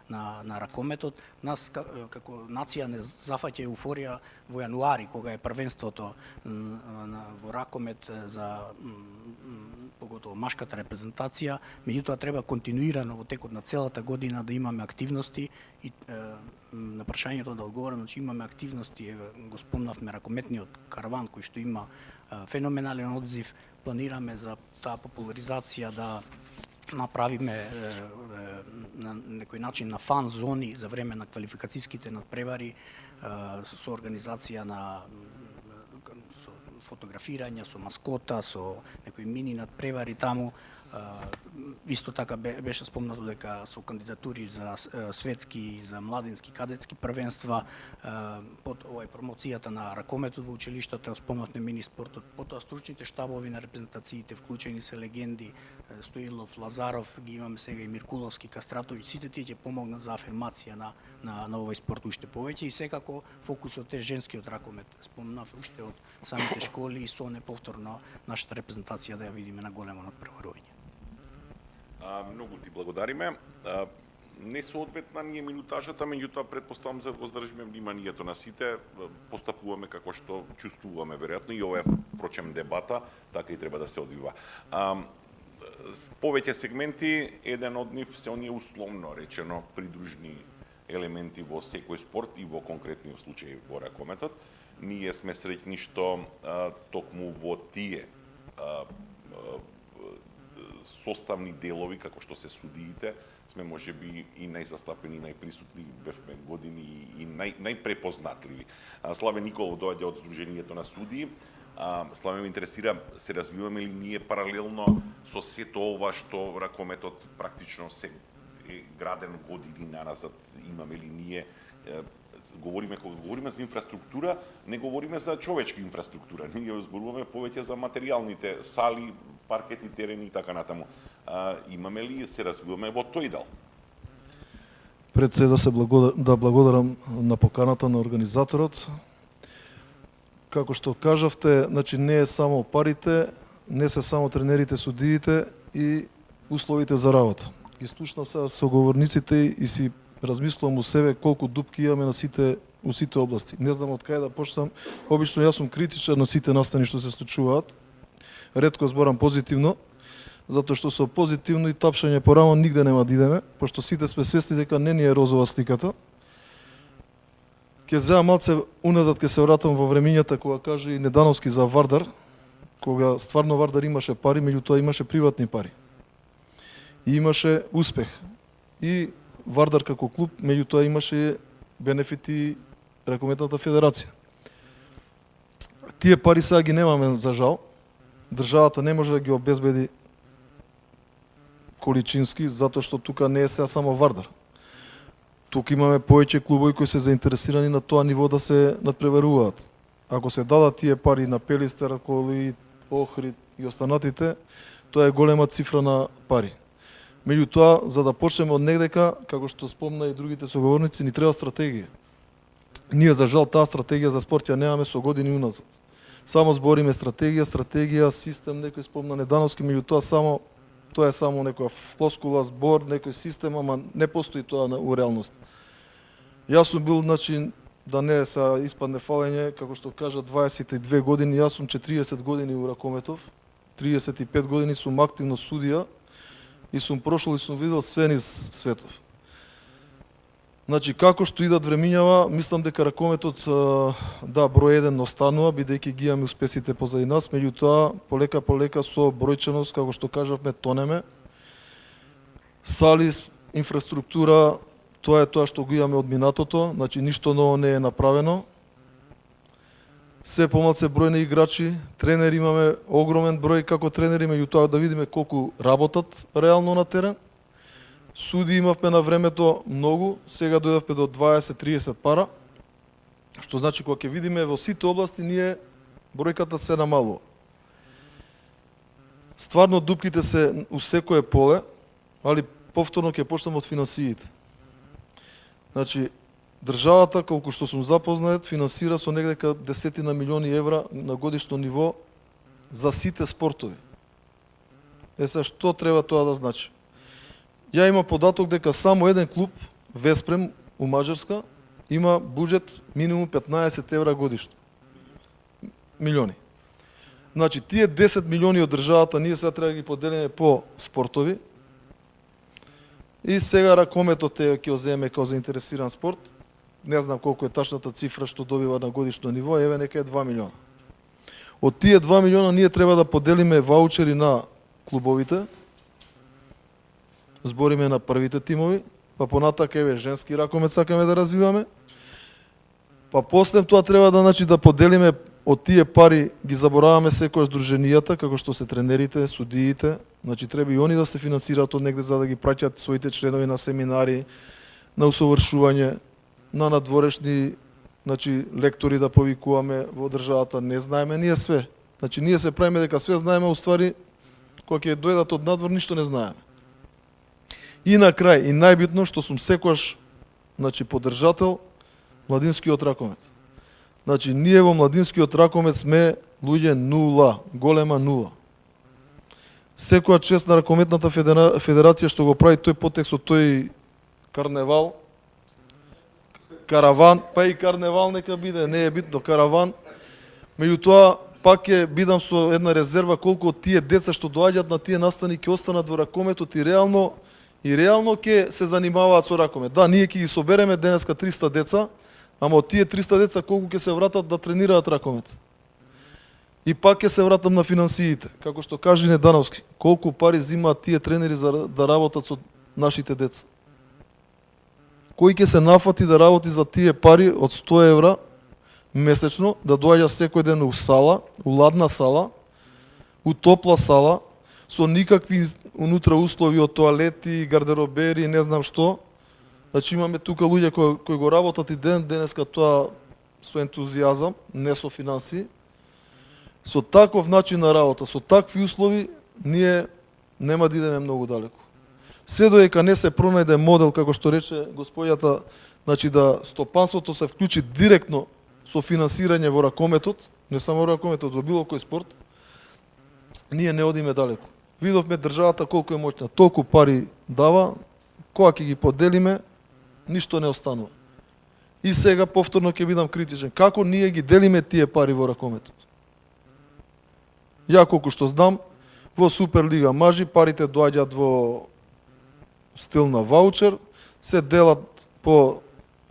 [SPEAKER 4] на ракометот. Нас како нација не зафаќа еуфорија во јануари кога е првенството во ракомет за поготово машката репрезентација, меѓутоа треба континуирано во текот на целата година да имаме активности и на прашањето да одговорам, значи имаме активности, го спомнавме ракометниот караван кој што има феноменален одзив, планираме за таа популаризација да направиме на некој начин на фан зони за време на квалификацијските надпревари со организација на фотографирање, со маскота, со некои мини надпревари таму. Исто така беше спомнато дека со кандидатури за светски, за младински, кадетски првенства, под промоцијата на ракометот во училиштата, спомнавме мини спортот, потоа стручните штабови на репрезентациите, вклучени се легенди, Стоилов, Лазаров, ги имаме сега и Миркуловски, Кастратовиќ, сите тие ќе помогнат за афирмација на овој спорт уште повеќе и секако фокусот е женскиот ракомет. Спомнав уште од самите школи и со неповторно нашата репрезентација да ја видиме на големо надпреварување.
[SPEAKER 1] Многу ти благодариме. Не соодветна ни е минутажата, меѓутоа претпоставам за да го здржиме вниманието на сите, постапуваме како што чувствуваме веројатно и ова е впрочем дебата, така и треба да се одвива. Повеќе сегменти, еден од нив се оние условно речено придружни елементи во секој спорт и во конкретниот случај во ракометот. Ние сме среќни што токму во тие составни делови, како што се судиите, сме можеби и најзастапени, најприсутни, бевме години и најпрепознатливи. Славе Николов доаѓа од Сдруженијето на судии. Славе ме интересира, се развиваме ли ние паралелно со сето ова што ракометот практично се е граден години наназад, имаме ли ние кога говориме за инфраструктура, не говориме за човечка инфраструктура, ние зборуваме повеќе за материјалните сали, паркети, терени и така натаму. Имаме ли, се развиваме во тој дел?
[SPEAKER 5] Пред се да благодарам на поканата на организаторот. Како што кажавте, значи не е само парите, не се само тренерите, судиите и условите за работа. Ги слушнав сега соговорниците и си размислувам у себе колку дупки имаме у сите области. Не знам од кај да почнам. Обично јас сум критичен на сите настани што се случуваат. Ретко зборам позитивно, затоа што со позитивно и тапшање по рамо нигде нема да идеме, пошто сите сме свесни дека не ни е розова сликата. Ке земам малце уназад, ке се вратам во времињата кога каже и Недановски за Вардар, кога стварно Вардар имаше пари, меѓутоа имаше приватни пари. И имаше успех. И Вардар како клуб, меѓутоа имаше бенефити Ракометната федерација. Тие пари сега ги немаме за жал. Државата не може да ги обезбеди количински, затоа што тука не е сега само Вардар. Тука имаме повеќе клубови кои се заинтересирани на тоа ниво да се надпреваруваат. Ако се дадат тие пари на Пелистер, Коли, Охрид и останатите, тоа е голема цифра на пари. Меѓутоа, за да почнеме од негдека, како што спомна и другите соговорници, ни треба стратегија. Ние, за жал, таа стратегија за спорт ја немаме со години уназад. Само збориме стратегија, систем, некој спомна Недановски, меѓутоа тоа е само некоја флоскула, збор, некој систем, ама не постои тоа у реалност. Јас сум бил, значи, да не се испадне фалење, како што кажа, 22 години, јас сум 40 години у ракометов, 35 години сум активно судија и сум прошол и сум видел све низ светов. Значи, како што идат времињава, мислам дека ракометот, да, број 1 останува, бидејќи ги имаме успесите позади нас, меѓутоа, полека со бројченост, како што кажавме, тонеме. Сали, инфраструктура, тоа е тоа што го имаме од минатото, значи ништо ново не е направено. Све помалце број на играчи, тренери имаме огромен број како тренери, меѓутоа да видиме колку работат реално на терен. Суди имавме на времето многу, сега дојдовме до 20-30 пара, што значи кога ќе видиме во сите области ние бројката се намалува. Стварно дупките се у секое поле, али повторно ќе почнеме од финансиите. Значи, државата, колку што сум запознат, финансира со негдека десетина милиони евра на годишно ниво за сите спортови. Сега, што треба тоа да значи? Ја има податок дека само еден клуб, Веспрем, у Мажарска, има буџет минимум 15 евра годишно. Милиони. Значи, тие 10 милиони од државата, ние сега треба да ги поделиме по спортови. И сега ракометот ќе го земе како заинтересиран спорт. Не знам колку е тачната цифра што добива на годишно ниво, еве нека е 2 милиона. Од тие 2 милиона ние треба да поделиме ваучери на клубовите, збориме на првите тимови, па понатака еве женски ракомет сакаме да развиваме. Па после тоа треба да да поделиме од тие пари, ги забораваме секој здруженијата, како што се тренерите, судиите, значи треба и они да се финансираат од негде за да ги праќаат своите членови на семинари, на усовршување, на надворешни, значи лектори да повикуваме во државата, не знаеме ние све. Значи ние се правиме дека све знаеме, уствари кога ќе дојдат од надвор ништо не знаеме. И на крај, и најбитно што сум секогаш, значи поддржател младинскиот ракомет. Значи ние во младинскиот ракомет сме луѓе нула, голема нула. Секоја чест на ракометната федерација што го прави тој потекст од тој карневал, караван, па и карневал нека биде, не е битно караван. Меѓутоа пак ќе бидам со една резерва колку од тие деца што доаѓаат на тие настани ќе останат во ракометот и реално ќе се занимаваат со ракомет. Да, ние ќе ги собереме денеска 300 деца, ама од тие 300 деца колку ќе се вратат да тренираат ракомет. И пак ќе се вратам на финансиите, како што кажи Недановски, колку пари зимаат тие тренери за да работат со нашите деца. Кој ќе се нафати да работи за тие пари од 100 евра месечно, да доаѓа секој ден у сала, у ладна сала, у топла сала, со никакви унутра услови од тоалети, гардеробери, не знам што. Значи имаме тука луѓе кои го работат и денеска тоа со ентузијазам, не со финансии. Со таков начин на работа, со такви услови, ние нема да идеме многу далеко. Се доека не се пронајде модел, како што рече господјата, значи да стопанството се вклучи директно со финансирање во ракометот, не само во ракометот, во било кој спорт, ние не одиме далеко. Видовме државата колку е моќна, толку пари дава, кога ќе ги поделиме, ништо не останува. И сега повторно ќе бидам критичен. Како ние ги делиме тие пари во ракометот? Ја колку што знам, во Суперлига мажи парите доаѓаат во стил на ваучер, се делат по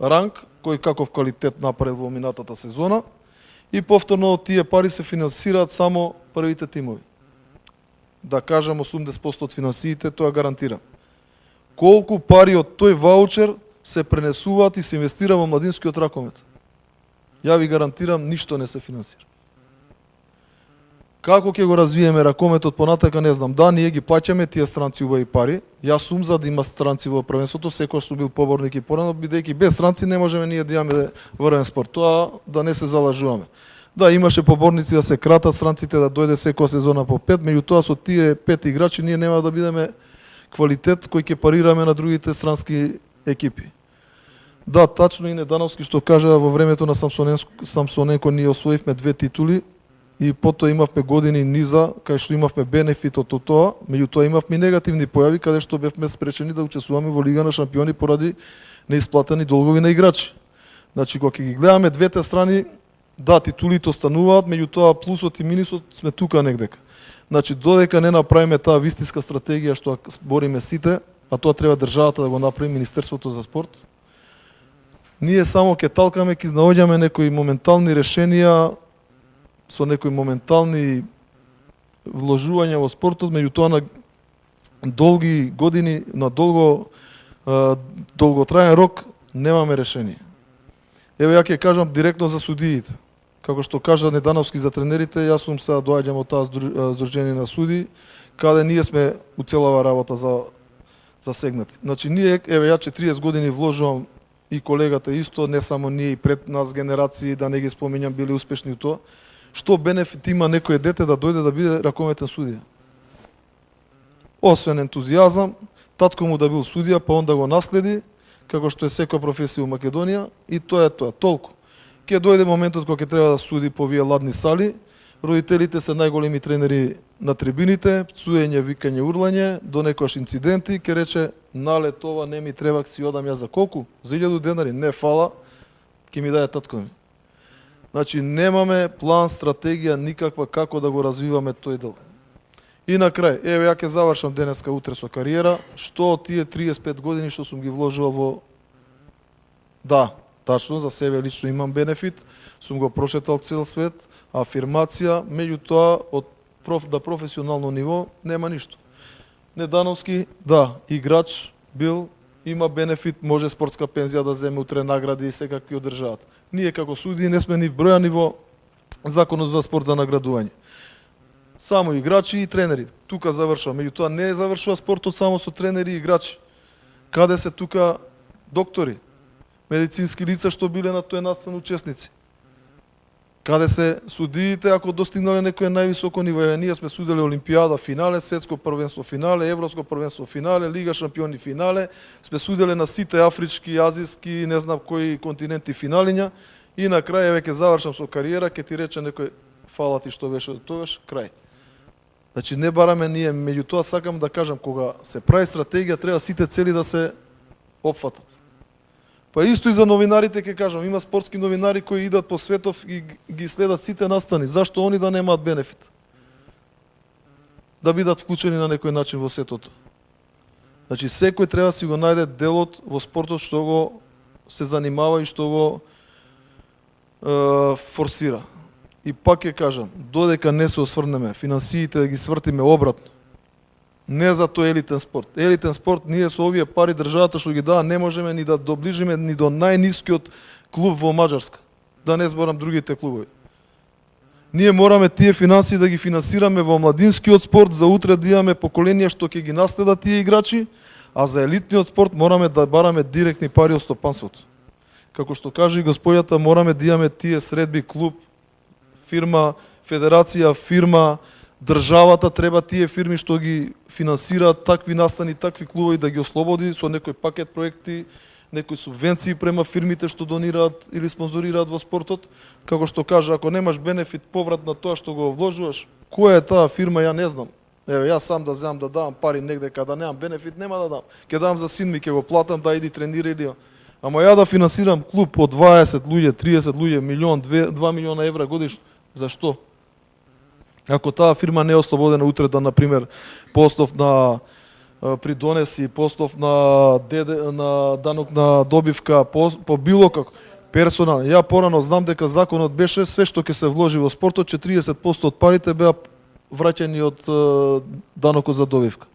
[SPEAKER 5] ранг, кој каков квалитет направил во минатата сезона, и повторно од тие пари се финансираат само првите тимови. Да кажам 80% од финансиите, тоа гарантирам. Колку пари од тој ваучер се пренесуваат и се инвестира во младинскиот ракомет? Ја ви гарантирам, ништо не се финансира. Како ќе го развиеме ракометот понатака, не знам. Да, ние ги плаќаме тие странци убави пари. Јас сум за да има странци во првенството, секој што бил поборник и порано, бидејќи без странци не можеме ние да имаме врвен спорт. Тоа да не се залажуваме. Да, имаше поборници да се кратат странците, да дојде секоја сезона по 5, меѓутоа со тие 5 играчи ние нема да бидеме квалитет кој ќе парираме на другите странски екипи. Да, тачно и Недановски што кажа, во времето на Самсоненко ние освоивме 2 титули и потоа имавме години низа кај што имавме бенефит од тоа, меѓутоа имавме негативни појави каде што бевме спречени да учествуваме во Лига на шампиони поради неисплатени долгови на играчи. Значи кога ги гледаме двете страни, да, титулите остануваат, меѓутоа плюсот и минусот сме тука негдека. Значи додека не направиме таа вистинска стратегија што бориме сите, а тоа треба државата да го направи, Министерството за спорт, ние само ќе талкаме, ќе наоѓаме некои моментални решенија со некои моментални вложувања во спортот, меѓутоа на долги години, на долготраен рок немаме решение. Еве ја ќе кажам директно за судиите. Како што кажа Недановски за тренерите, јас сум сега доаѓам од таа здружение на суди, каде ние сме у целава работа засегнати. Значи ние, еве ја 40 години вложувам и колегата исто, не само ние и пред нас генерации, да не ги споминјам, били успешни у тоа. Што бенефит има некој дете да дојде да биде ракометен судија? Освен ентузијазам, татко му да бил судија, па он да го наследи, како што е секоја професија у Македонија, и тоа е тоа, толку. Ке дојде моментот кога ќе треба да суди по овие ладни сали, родителите се најголеми тренери на трибините, пцуење, викање, урлање, до некојаш инциденти, ке рече, нале това не ми треба, си одам ја за колку? За 1000 денари, не фала, ќе ми даде татко ми. Значи, немаме план, стратегија, никаква како да го развиваме тој дел. И на крај, еве ја ќе завршам денеска утре со кариера, што од тие 35 години што сум ги вложувал во... Да, тачно, за себе лично имам бенефит, сум го прошетал цел свет, афирмација, меѓутоа, на професионално ниво, нема ништо. Недановски, да, играч бил, има бенефит, може спортска пензија да земе, утре награди и секакви од државата. Ние како суди не сме ни вбројани во Законот за спорт за наградување. Само играчи и тренери. Тука завршува. Меѓутоа не завршува спортот само со тренери и играчи. Каде се тука доктори, медицински лица што биле на тој настан учесници? Каде се судиите ако достигнале некој највисоко ниво? Ние сме судели Олимпијада финале, светско првенство финале, европско првенство финале, Лига шампиони финале, сме судели на сите афрички, азиски, не знам кои континенти финалиња и на крај еве ќе завршам со кариера, ќе ти рече некој фала ти што беше тогаш, крај. Значи не бараме ние, меѓутоа сакам да кажам, кога се прави стратегија треба сите цели да се опфатат. Па исто и за новинарите ќе кажам, има спортски новинари кои идат по светов и ги следат сите настани. Зашто они да немаат бенефит? Да бидат вклучени на некој начин во сетото. Значи секој треба да си го најде делот во спортот што го се занимава и што го форсира. И пак ќе кажам, додека не се осврнеме, финансиите да ги свртиме обратно, не за тој елитен спорт. Елитен спорт, ние со овие пари државата што ги дава, не можеме ни да доближиме ни до најнискиот клуб во Маđарска. Да не зборам другите клубови. Ние мораме тие финансии да ги финансираме во младинскиот спорт, за утре да имаме поколенија што ќе ги наследат тие играчи, а за елитниот спорт мораме да бараме директни пари од стопанството. Како што кажа и господјата, мораме да имаме тие средби, клуб, фирма, федерација, фирма, државата треба тие фирми што ги финансираат такви настани, такви клубови да ги ослободи со некој пакет проекти, некои субвенции према фирмите што донираат или спонзорираат во спортот. Како што кажа, ако немаш бенефит поврат на тоа што го вложуваш, која е таа фирма, ја не знам. Еве, јас сам да земам да давам пари негде каде немам бенефит, нема да дам. Ќе дам за син ми, ќе го платам, да иди тренира или... Ама ја да финансирам клуб од 20 луѓе, 30 луѓе, милион, 2 милиона евра годишно, зашто? Ако таа фирма не е ослободена утре да, например, по основ на придонеси, по основ на данок на добивка, по било како персонал. Ја порано знам дека законот беше све што ќе се вложи во спортот, 40% од парите беа враќани од данокот за добивка.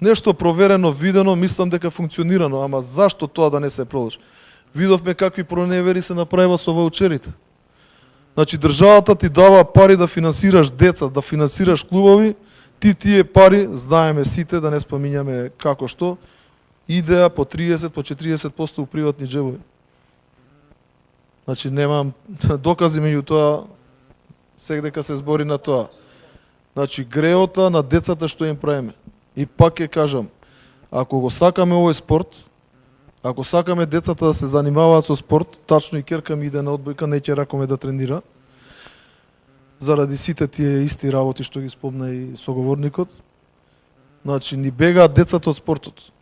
[SPEAKER 5] Нешто проверено, видено, мислам дека функционирано, ама зашто тоа да не се продолжи? Видовме какви проневери се направива со ваучерите. Значи државата ти дава пари да финансираш деца, да финансираш клубови, ти тие пари, знаеме сите, да не спомињаме како што, идеа по 30, по 40% у приватни джебови. Значи немам докази меѓу тоа, сегдека се збори на тоа. Значи греота на децата што им правиме. И пак ќе кажам, ако го сакаме овој спорт, ако сакаме децата да се занимаваат со спорт, тачно и керка ми иде на одбојка, не ќе ракоме да тренира, заради сите тие исти работи што ги спомна и соговорникот. Значи, ни бегаат децата од спортот.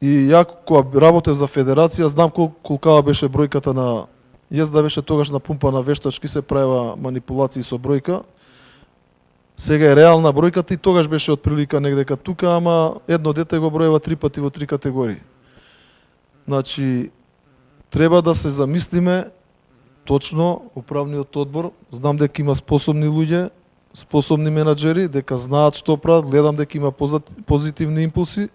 [SPEAKER 5] И ја кога работев за федерација, знам колкава беше бројката на језда, беше тогаш напумпана вештачки, се правева манипулации со бројка. Сега е реална бројката и тогаш беше отприлика негдека тука, ама едно дете го броева 3 пати во 3 категории. Значи, треба да се замислиме точно управниот одбор. Знам дека има способни луѓе, способни менаџери, дека знаат што прават, гледам дека има позитивни импулси.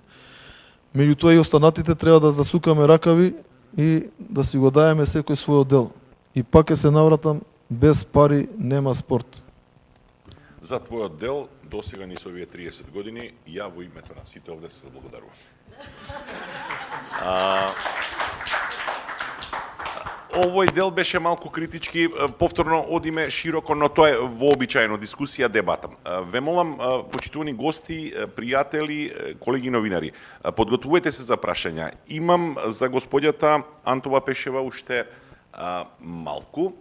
[SPEAKER 5] Меѓутоа и останатите треба да засукаме ракави и да си го даеме секој својот дел. И пак ќе се навратам, без пари нема спорт.
[SPEAKER 1] За твојот дел, досега ни со овие 30 години, ја во името на сите овде се благодарувам. Овој дел беше малку критички, повторно одиме широко, но тоа е вообичаено дискусија, дебата. Ве молам, почитувани гости, пријатели, колеги новинари, подготвувајте се за прашања. Имам за господјата Антова Пешева уште малку,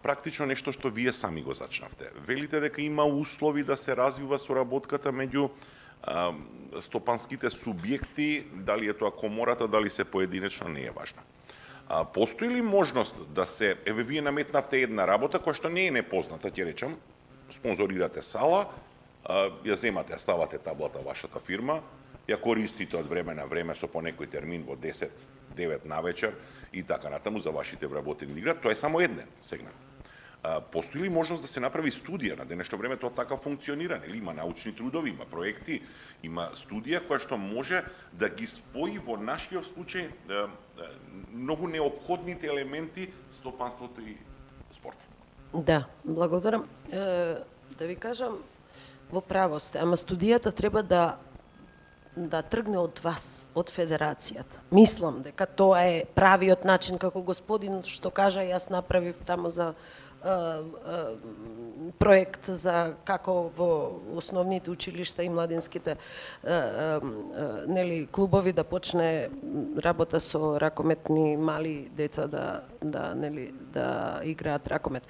[SPEAKER 1] практично нешто што вие сами го зачнавте. Велите дека има услови да се развива соработката меѓу стопанските субјекти, дали е тоа комората, дали се поединечно, не е важно. Постои ли можност да се, еве вие наметнавте една работа која што не е непозната, ќе речам, спонзорирате сала, ја земате, ја ставате таблата вашата фирма, ја користите од време на време со по некој термин во 10, 9 навечер и така натаму за вашите вработени игра, тоа е само еден сегмент. Постои ли можност да се направи студија на денешно време, тоа така функционира, нели? Има научни трудови, има проекти, има студија која што може да ги спои во нашиот случај многу неопходните елементи стопанството и спортот.
[SPEAKER 2] Да, благодарам. Да ви кажам, во право сте, ама студијата треба да тргне од вас, од федерацијата. Мислам дека тоа е правиот начин, како господин што кажа, јас направив таму за проект за како во основните училишта и младинските нели клубови да почне работа со ракометни мали деца да играат ракомет.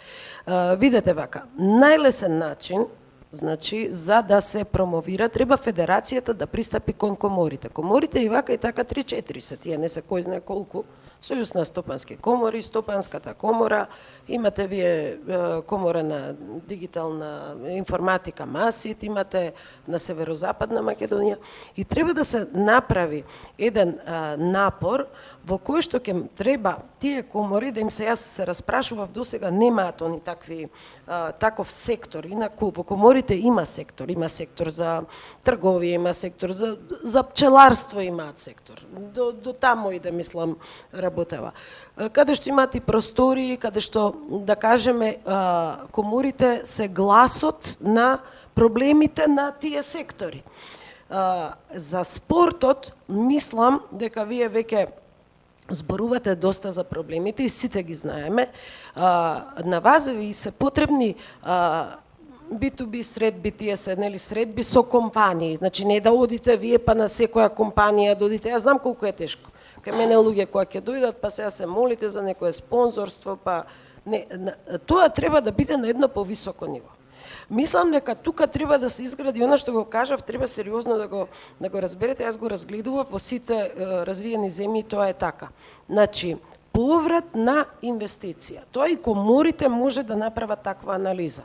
[SPEAKER 2] Видете вака, најлесен начин, значи, за да се промовира, треба федерацијата да пристапи кон коморите. Коморите и вака и така 3-4 се, тие не се кој знае колку. Сојуз на стопански комори, стопанската комора, имате вие комора на дигитална информатика МАСИТ, имате на северозападна Македонија и треба да се направи еден напор во кој што ќе треба тие комори да им се, јас се распрашував досега, немаат они таков сектор. Инаку во коморите има сектор за трговија, има сектор за пчеларство, имаат сектор. До таму и да мислам работева. Каде што имаат и простори, каде што, да кажеме, коморите се гласот на проблемите на тие сектори. За спортот, мислам дека вие веќе зборувате доста за проблемите и сите ги знаеме. На вас ви се потребни B2B средби, тие се нели средби со компании. Значи не да одите вие па на секоја компанија да одите. Јас знам колку е тешко. Кај мене луѓе кои ќе дојдат, па сега се молите за некое спонзорство, па не, тоа треба да биде на едно повисоко ниво. Мислам дека тука треба да се изгради она што го кажав, треба сериозно да го разберете. Јас го разгледував во сите развиени земји, тоа е така. Значи, поврат на инвестиција. Тоа и коморите може да направат таква анализа.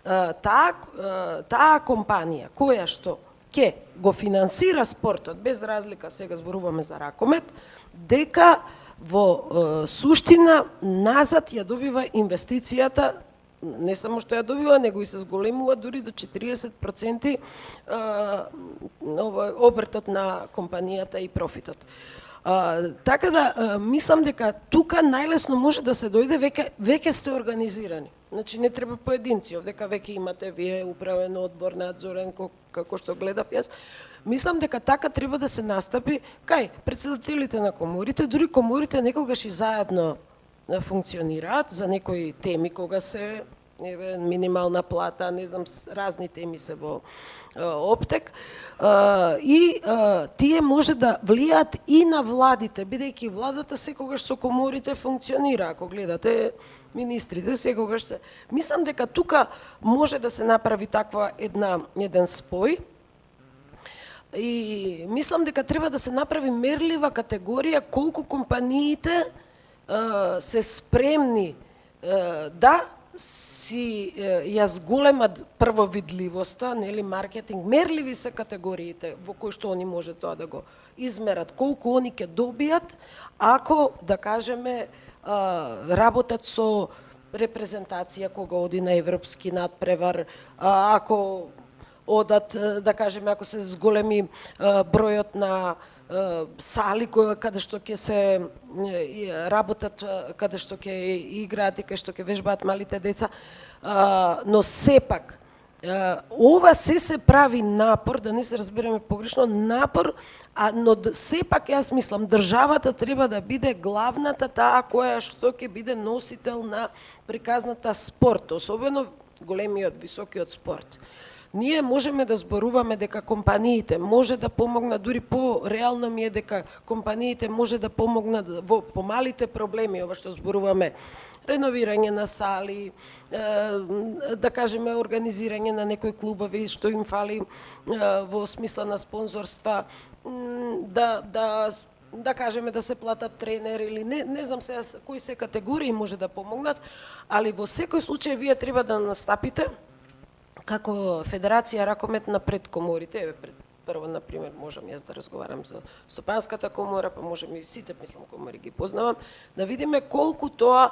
[SPEAKER 2] Таа компанија која што ќе го финансира спортот, без разлика, сега зборуваме за ракомет, дека во суштина назад ја добива инвестицијата, не само што ја добива, него и се зголемува дури до 40% обртот на компанијата и профитот. Така да, мислам дека тука најлесно може да се дојде, веќе сте организирани. Значи не треба поединци, овдека веќе имате вие управен одбор, надзорен, како што гледав јас. Мислам дека така треба да се настапи кај претседателите на коморите, дури коморите некогаш и заедно функционираат за некои теми кога се минимална плата, не знам, разни теми се во оптек, и тие може да влијаат и на владите, бидејќи владата секогаш со коморите функционира, ако гледате министрите секогаш се. Мислам дека тука може да се направи таква еден спој, и мислам дека треба да се направи мерлива категорија колку компаниите се спремни да си ја зголемат прво видливоста, нели, маркетинг, мерливи се категориите во кои што они може тоа да го измерат, колку они ќе добијат ако, да кажеме, работат со репрезентација кога оди на европски надпревар, ако одат, да кажеме, ако се зголеми бројот на сали каде што ќе се работат, каде што ќе играат и каде што ќе вежбаат малите деца, но сепак ова се прави напор, да не се разбереме погрешно, напор, но сепак јас мислам државата треба да биде главната, таа која што ќе биде носител на приказната спорт, особено големиот, високиот спорт. Ние можеме да зборуваме дека компаниите може да помогнат, дури по-реално ми е дека компаниите може да помогнат во помалите проблеми, ова што зборуваме, реновирање на сали, да кажеме организирање на некои клубови што им фали во смисла на спонзорства, да кажеме да се платат тренер или не знам сега кои се категории може да помогнат, али во секој случај вие треба да настапите како Федерација ракометна пред коморите. Прво, например, можам јас да разговарам за Стопанската комора, па можем и сите, мислам, комори ги познавам, да видиме колку тоа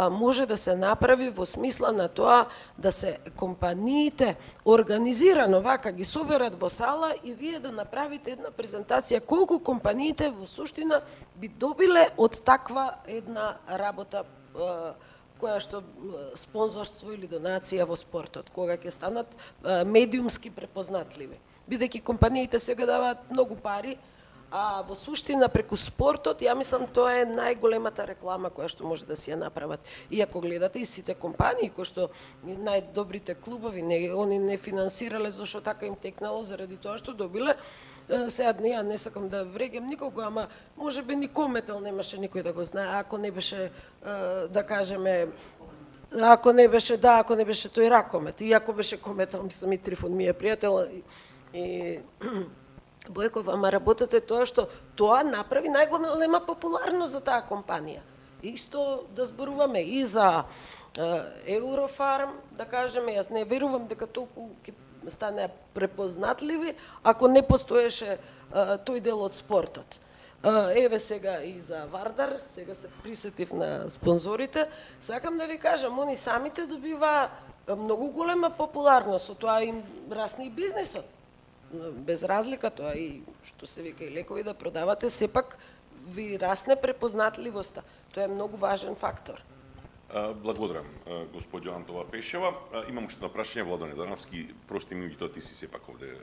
[SPEAKER 2] може да се направи во смисла на тоа да се компаниите организирано вака ги соберат во сала и вие да направите една презентација колку компаниите во суштина би добиле од таква една работа, која што спонзорство или донација во спортот, кога ќе станат медиумски препознатливи. Бидејќи компаниите сега даваат многу пари, а во суштина преку спортот, ја мислам тоа е најголемата реклама која што може да си ја направат. И ако гледате и сите компании кои што најдобрите клубови, они не финансирале зашто така им текнало заради тоа што добиле. Сега ја не сакам да врегем никого, ама можеби ни Кометел немаше никој да го знае, ако не беше, да кажеме, ако не беше тој Ракомет, и ако беше Кометел, мислам и Трифон ми е пријател, и Бојков, ама работата е тоа што тоа направи најголема популарност за таа компанија. Исто да зборуваме и за Eurofarm, да кажеме, јас не верувам дека толку ќе стане препознатливи ако не постоеше тој дел од спортот. Еве сега и за Вардар, сега се присетив на спонзорите, сакам да ви кажам, они самите добива многу голема популарност, со тоа им расне и бизнисот. Без разлика тоа и што се вика и лекови да продавате, сепак ви расне препознатливоста. Тоа е многу важен фактор.
[SPEAKER 1] Благодарам, господјо Антова Пешева. Имам уште едно прашање, Владан Недановски, прости ми тоа ти си сепак овде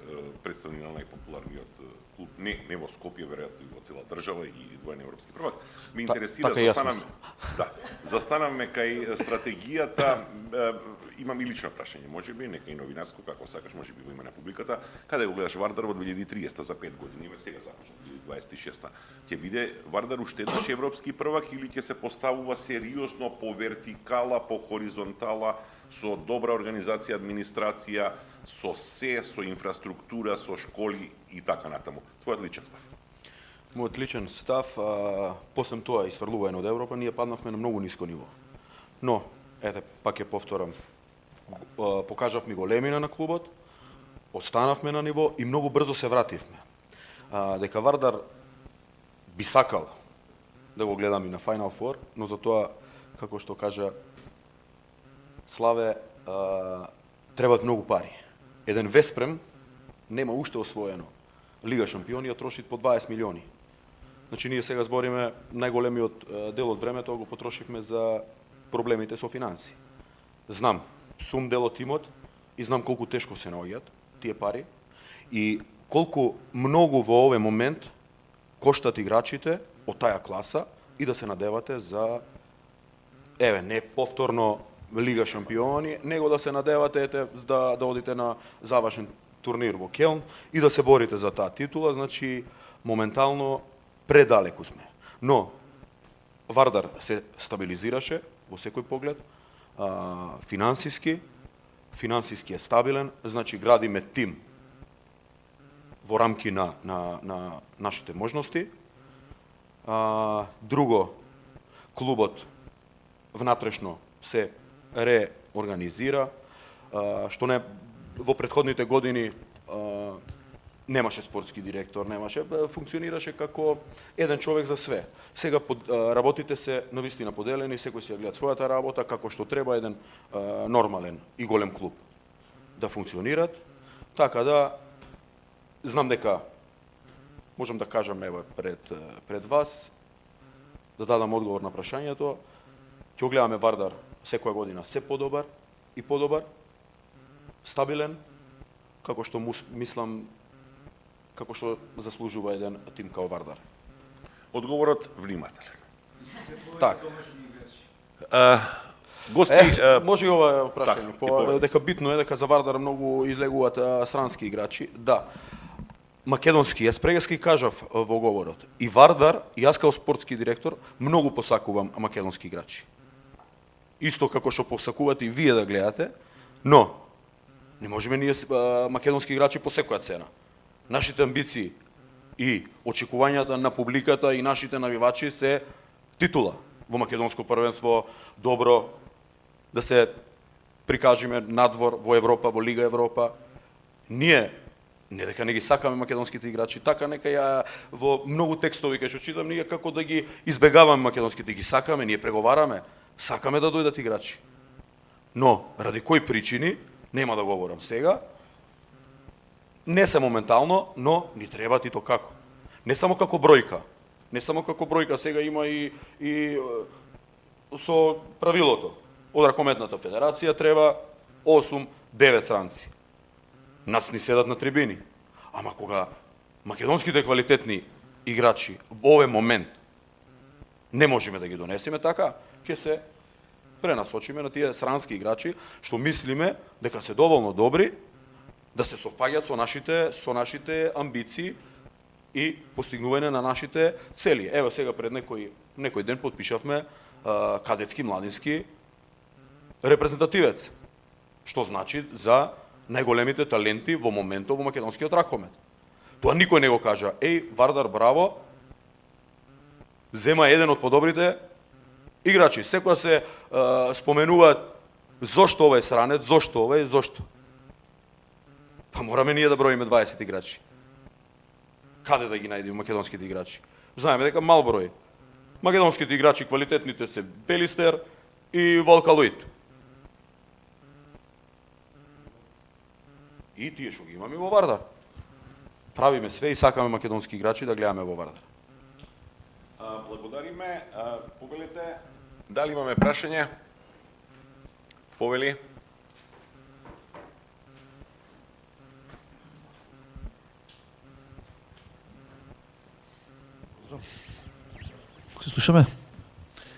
[SPEAKER 1] представник на најпопуларниот клуб, не во Скопје, веројатно и во цела држава и двоен европски првак. Ме интересира, застанавме кај стратегијата, имам и лично прашање, можеби, нека и новинарско, како сакаш, можеби во име на публиката, каде го гледаш Вардар во 2030 за 5 години, сега започна 2026. Ќе биде Вардар уште еднаш европски првак или ќе се поставува сериозно по вертикала, по хоризонтала, со добра организација, администрација, со инфраструктура, со школи и така натаму. Твојот личен став?
[SPEAKER 3] Мојот личен став, после тоа изфрлување од Европа, ние паднавме на многу ниско ниво. Но, ете, пак ќе повторам, покажавме големина на клубот, останавме на ниво и многу брзо се вративме. Дека Вардар би сакал да го гледам и на Final Four, но за тоа, како што кажа Славе, требаат многу пари. Еден Веспрем нема уште освоено Лига шампиони, троши по 20 милиони. Значи ние сега збориме најголемиот дел од времето го потрошивме за проблемите со финанси. Знам, сум дел од тимот и знам колку тешко се наоѓаат тие пари и колку многу во овој момент коштат играчите од таа класа и да се надевате за не повторно Лига шампиони, него да се надевате да одите на завршен турнир во Келн и да се борите за таа титула, значи моментално предалеку сме. Но Вардар се стабилизираше во секој поглед, финансиски е стабилен, значи градиме тим во рамки на нашите можности. Друго, клубот внатрешно се реорганизира, што не во претходните години немаше спортски директор, функционираше како еден човек за све. Сега работите се навистина поделени, секој си ја гледа својата работа, како што треба еден нормален и голем клуб да функционират. Така да, знам дека можам да кажам пред вас, да дадам одговор на прашањето, ќе гледаме Вардар секоја година се подобар и подобар, стабилен, како што мислам, како што заслужува еден тим као Вардар.
[SPEAKER 1] Одговорот внимателен.
[SPEAKER 3] Так.
[SPEAKER 1] Гости,
[SPEAKER 3] може и ова прашање,
[SPEAKER 1] така,
[SPEAKER 3] дека битно е дека за Вардар многу излегуваат странски играчи. Да. Македонски, јас прегаски кажав во говорот. И Вардар, и јас као спортски директор, многу посакувам македонски играчи. Исто како што посакувате и вие да гледате, но не можеме ние македонски играчи по секоја цена. Нашите амбиции и очекувањата на публиката и нашите навивачи се титула во македонско првенство, добро да се прикажеме надвор во Европа, во Лига Европа. Ние не дека не ги сакаме македонските играчи, така нека ја во многу текстови кај што читам ние како да ги избегаваме македонските, ги сакаме, ние преговараме, сакаме да дојдат играчи. Но ради кои причини, нема да говорам сега, не се моментално, но ни треба и то како. Не само како бројка. Не само како бројка, сега има и со правилото. Од Ракометната федерација треба 8-9 странци. Нас ни седат на трибини. Ама кога македонските квалитетни играчи во овој момент не можеме да ги донесеме така, ќе се пренасочиме на тие странски играчи, што мислиме дека се доволно добри да се совпаѓаат со нашите амбиции и постигнување на нашите цели. Ево сега пред некој ден подпишавме кадетски младински репрезентативец, што значи за најголемите таленти во моментот во македонскиот ракомет. Тоа никој не го кажа. Вардар, браво, зема еден од подобрите играчи. Секоја се споменуваат зошто овој странец, зошто овој, зошто. Па мораме ние да броиме 20 играчи. Каде да ги најдеме македонските играчи? Знаеме дека мал број. Македонските играчи квалитетните се Пелистер и Волкалуит. И тие што ги имаме во Вардар. Правиме све и сакаме македонски играчи да гледаме во Вардар.
[SPEAKER 1] Благодариме. Повелите, дали имаме прашање? Повели?
[SPEAKER 6] Се слушаме?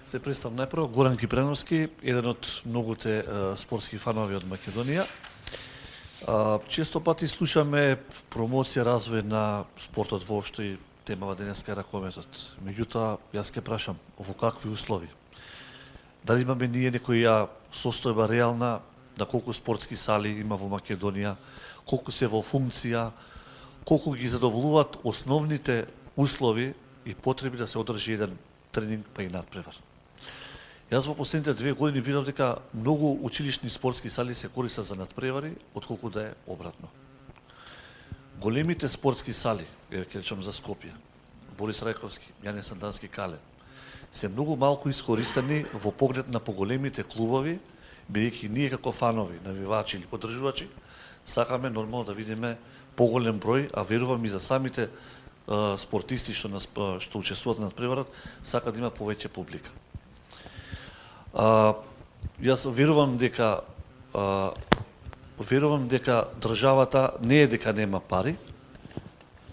[SPEAKER 6] Се представам најпрво Горан Кипреновски, еден од многуте спортски фанови од Македонија. Често пати слушаме промоција, развој на спортот воопшто и темава денеска е ракометот. Меѓутоа, јас ке прашам, во какви услови? Дали имаме ние некоја состојба реална на колку спортски сали има во Македонија, колку се во функција, колку ги задоволуваат основните услови и потреби да се одржи еден тренинг па и надпревар. Јас во последните 2 години видов дека многу училишни спортски сали се користат за надпревари, отколку да е обратно. Големите спортски сали, ќе речам за Скопје, Борис Рајковски, Јане Сандански Кале, се многу малку искористени во поглед на поголемите клубови, бидејќи ние како фанови, навивачи или поддржувачи, сакаме нормално да видиме поголем број, а верувам и за самите спортисти што учествуваат на надпреварот сака да има повеќе публика. Јас верувам дека државата не е дека нема пари,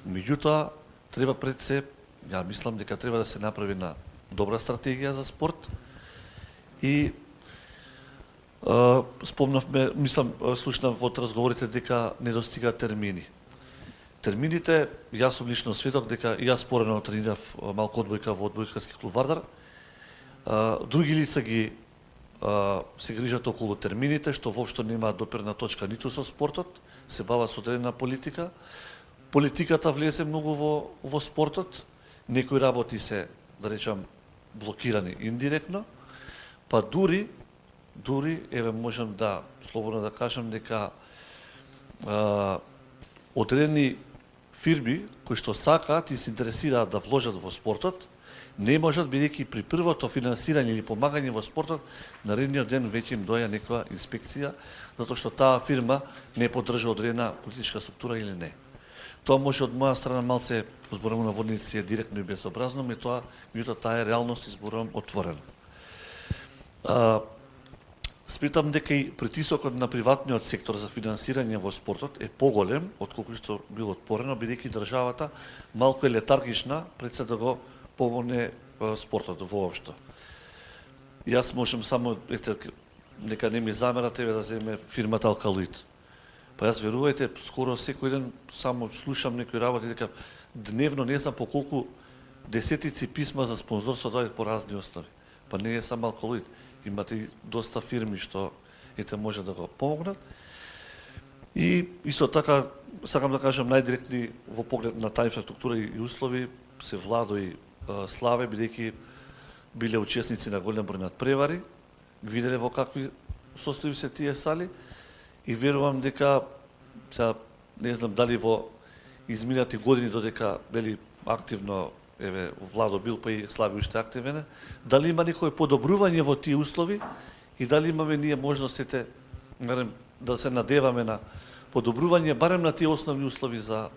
[SPEAKER 6] меѓутоа треба пред се, ја мислам дека треба да се направи една добра стратегија за спорт и спомнавме, мислам, слушнав од разговорите дека не достигаат термини. Термините, јас сум лично сведок дека и јас порано тренирав малку одбојка во одбојкарски клуб Вардар. Други лица ги се грижат околу термините, што воопшто нема доперна точка ниту со спортот, се бават со одредена политика. Политиката влезе многу во спортот, некои работи се, да речам, блокирани индиректно, па дури, еве можам да слободно да кажам дека одредени фирми кои што сакаат и се интересираат да вложат во спортот, не можат, бидејќи при првото финансирање или помагање во спортот, наредниот ден веќе им доја некоја инспекција, затоа што таа фирма не поддржа одредена политичка структура или не. Тоа може од моја страна малце, зборувам на водници, е директно и безобразно, меѓутоа таа е реалност и зборувам отворено. Сметам дека и притисокот на приватниот сектор за финансирање во спортот е поголем отколку што било отпорено, бидејќи државата малку е летаргична пред се да го помогне спортот воопшто. Јас можам само, нека не ми замерате, да земе фирмата Алкалоид. Па јас верувајте, скоро секој ден само слушам некои работи, дека дневно не знам по колку десетици писма за спонзорство доаѓаат по разни основи. Па не е само Алкалоид. Имате и доста фирми што може да го помогнат. И исто така, сакам да кажам најдиректни во поглед на таа инфраструктура и услови, се Владо и Славе, бидејќи биле учесници на голем број надпревари, виделе во какви состојби се тие сали и верувам дека, сега не знам дали во изминати години додека бели активно, еве Владо бил, па и Слави уште активен, дали има некој подобрување во тие услови и дали имаме ние можностите да се надеваме на подобрување барем на тие основни услови за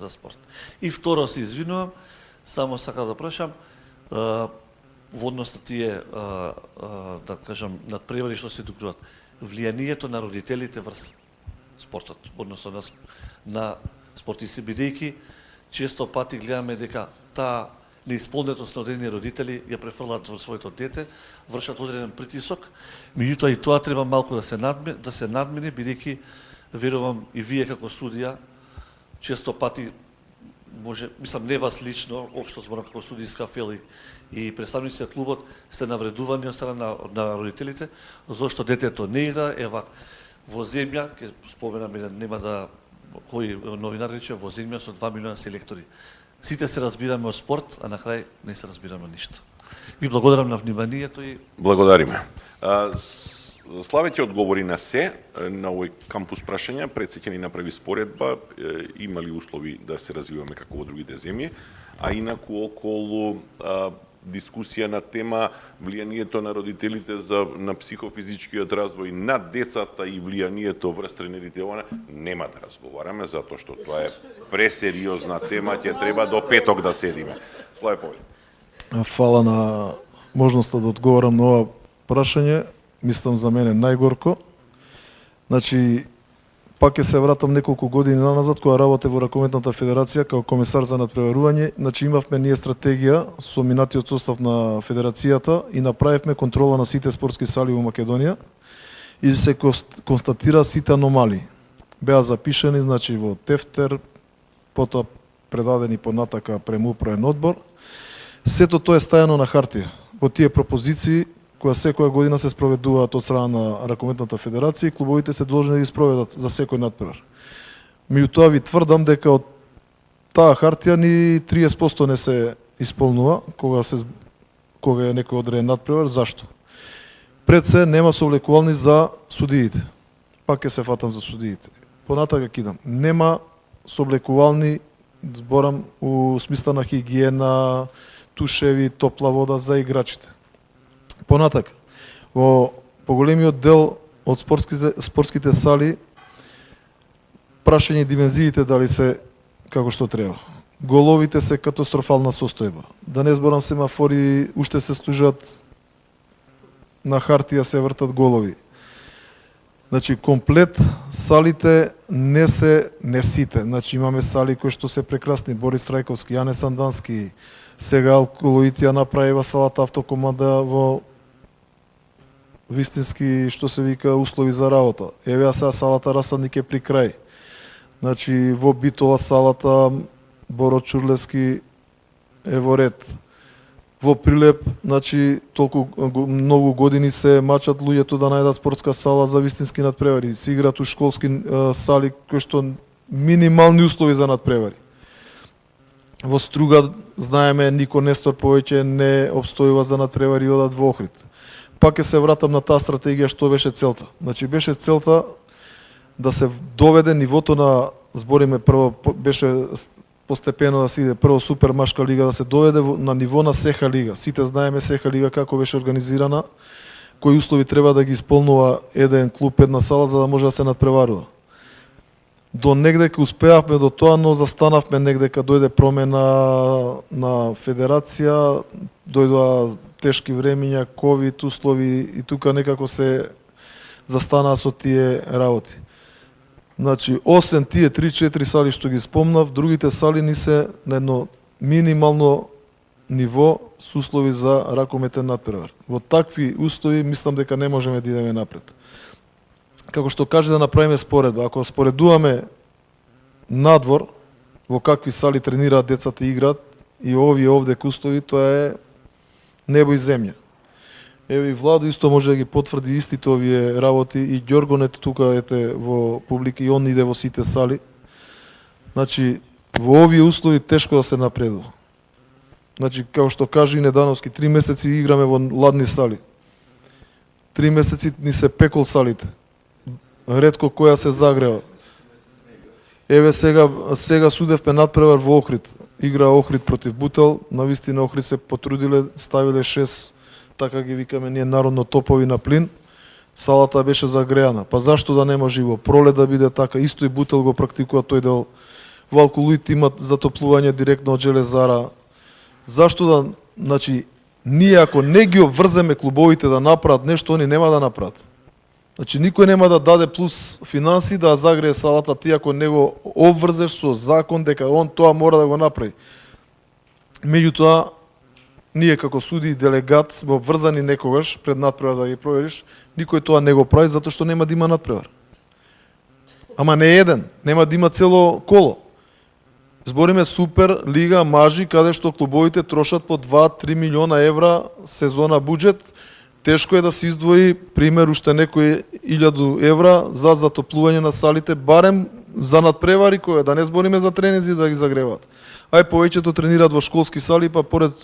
[SPEAKER 6] спорт. И второ, се извинувам, само сакам да прашам, во однос на тие, да кажам, надпревари што се дојдуваат, влијанието на родителите врз спортот, односно на спортисти, бидејќи често пати гледаме дека таа неисполнетост на одредени родители ја префрлаат во своето дете, вршат одреден притисок, меѓутоа и тоа треба малку да се надмине, бидејќи верувам и вие како судија често пати може, мислам не вас лично, општо зборам како судијска фела и представници на клубот сте навредувани од страна на родителите, зашто детето не игра, ева во земја, ќе споменам еден, нема да кој новинар рече, во земја со 2 милиона селектори. Сите се разбираме од спорт, а на крај не се разбираме ништо. Ви благодарам на вниманието и
[SPEAKER 1] благодариме. Славе ќе одговори на се на овој кампус прашања, пред се ќе ни направи споредба, има ли услови да се развиваме како во другите земји, а инаку околу дискусија на тема влијанието на родителите на психофизичкиот развој на децата и влијанието врз тренерите, нема да разговараме, затоа што тоа е пресериозна тема, ќе треба до петок да седиме. Славе повеќе.
[SPEAKER 5] Фала на можноста да одговорам на ова прашање. Мислам за мене најгорко. Значи, пак ќе се вратам неколку години назад, кога работев во Ракометната федерација како комесар за надпреварување. Значи, имавме ние стратегија со минатиот состав на федерацијата и направивме контрола на сите спортски сали во Македонија и се констатира сите аномалии. Беа запишани, значи, во тефтер, потоа предадени понатака према управен одбор. Сето тоа е стајано на хартија. Во тие пропозиции која секоја година се спроведуваат од страна на Ракометната федерација и клубовите се должни да ги спроведат за секој надпревар. Меѓутоа ви тврдам дека од таа хартија ни 30% не се исполнува кога е некој одреден надпревар. Зашто? Пред се нема совлекувални за судиите. Пак ќе се фатам за судиите. Понатака кидам. Нема соблекувални, зборам у смисла на хигиена, тушеви, топла вода за играчите. Понатака, во поголемиот дел од спортските сали прашање димензиите дали се како што треба. Головите се катастрофална состојба. Да не зборам семафори, уште се служат на хартија, се вртат голови. Значи, комплет салите не се, не сите. Значи, имаме сали кои што се прекрасни. Борис Трајковски, Јане Сандански, сега Алколоити ја направива салата автокоманда во вистински, што се вика, услови за работа. Еве сега салата Расадник е при крај. Значи, во Битола салата Боро Чурлевски е во ред. Во Прилеп, значи, толку многу години се мачат луѓето да најдат спортска сала за вистински надпревари. Се играат у школски сали кои што минимални услови за надпревари. Во Струга, знаеме, Нико Нестор повеќе не обстојува за надпревари и одат во Охрид. Пак ќе се вратам на таа стратегија што беше целта. Значи, беше целта да се доведе нивото на, збориме прво, беше постепено да се иде прво супер машка лига, да се доведе на ниво на Сеха лига. Сите знаеме Сеха лига како беше организирана, кои услови треба да ги исполнува еден клуб, една сала, за да може да се надпреварува. До негдека успеавме до тоа, но застанавме негдека, дојде промена на федерација, дојдоа тешки времиња, ковид услови и тука некако се застанаа со тие работи. Значи, освен тие 3-4 сали што ги спомнав, другите сали ни се на едно минимално ниво со услови за ракометен надпревар. Во такви услови мислам дека не можеме да идеме напред. Како што каже да направиме споредба, ако споредуваме надвор во какви сали тренираат децата и играат и овие овде услови, тоа е небо и земја. Еве и Владо исто може да ги потврди истите овие работи и Ѓоргон ете тука ете во публика и он иде во сите сали. Значи, во овие услови тешко да се напредува. Значи, како што каже и Недановски, 3 месеци играме во ладни сали. 3 месеци ни се пекол салите. Ретко која се загрева. Еве сега судевме надпревар во Охрид. Игра Охрид против Бутел, навистина Охрид се потрудиле, ставиле 6, така ги викаме ние народно топови на плин. Салата беше загреана. Па зашто да не може и во пролет да биде така? Исто и Бутел го практикува тој дел. Во Алколоит имат затоплување директно од железара. Зашто да, значи, ние ако не ги обврземе клубовите да направат нешто, они нема да направат. Значи, никој нема да даде плюс финанси да загрее салата, ти ако не го обврзеш со закон дека он тоа мора да го направи. Меѓутоа, ние како суди и делегат сме обврзани некогаш пред надпревар да ги провериш, никој тоа не го прави затоа што нема да има надпревар. Ама не еден, нема да има цело коло. Збориме супер лига мажи каде што клубовите трошат по 2-3 милиона евра сезона буџет. Тешко е да се издвои, пример, уште некои 1000 евра за затоплување на салите, барем за надпревари, кој да не збориме за тренинзи да ги загреваат. Ај повеќето тренираат во школски сали, па поред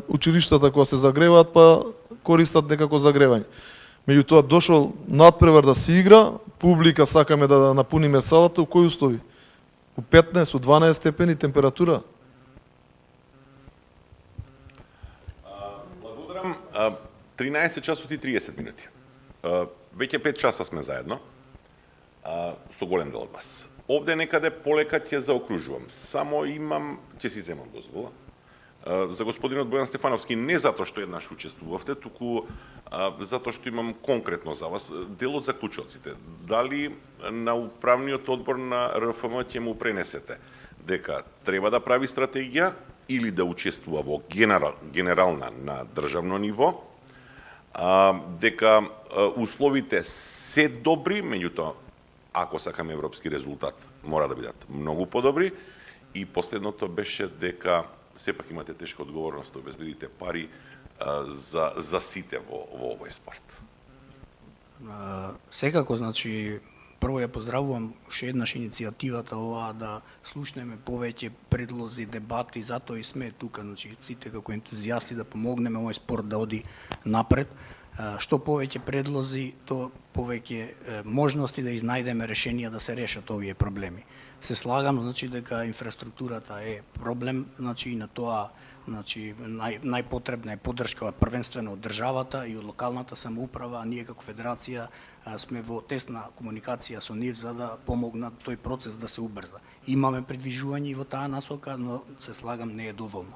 [SPEAKER 5] училиштата кога се загреваат, па користат некако загревање. Меѓутоа дошол надпревар да се игра, публика сакаме да напуниме салата, у кои услови? У 15, у 12 степени температура.
[SPEAKER 1] Благодарам. 13 часот и 30 минути. Веќе 5 часа сме заедно, со голем дел од вас. Овде некаде полека ќе заокружувам. Само имам, ќе си земам дозвола. За господинот Бојан Стефановски, не затоа што еднаш учествувавте, туку затоа што имам конкретно за вас дел од заклучоците. Дали на управниот одбор на РФМ ќе му пренесете дека треба да прави стратегија или да учествува во генерална на државно ниво, дека условите се добри, меѓутоа ако сакаме европски резултат, мора да бидат многу подобри. И последното беше дека сепак имате тешка одговорност да обезбедите пари за сите во овој спорт.
[SPEAKER 4] Секако, значи, прво ја поздравувам уште еднаш иницијативата оваа да слушнеме повеќе предлози, дебати, затоа и сме тука, значи, сите како ентузијасти да помогнеме овој спорт да оди напред. Што повеќе предлози, то повеќе можности да изнајдеме решенија да се решат овие проблеми. Се слагам, значи, дека инфраструктурата е проблем, значи, и на тоа, значи, најпотребна е поддршка првенствено од државата и од локалната самоуправа, а ние како федерација сме во тесна комуникација со нив за да помогнат тој процес да се убрза. Имаме предвижување и во таа насока, но се слагам не е доволно.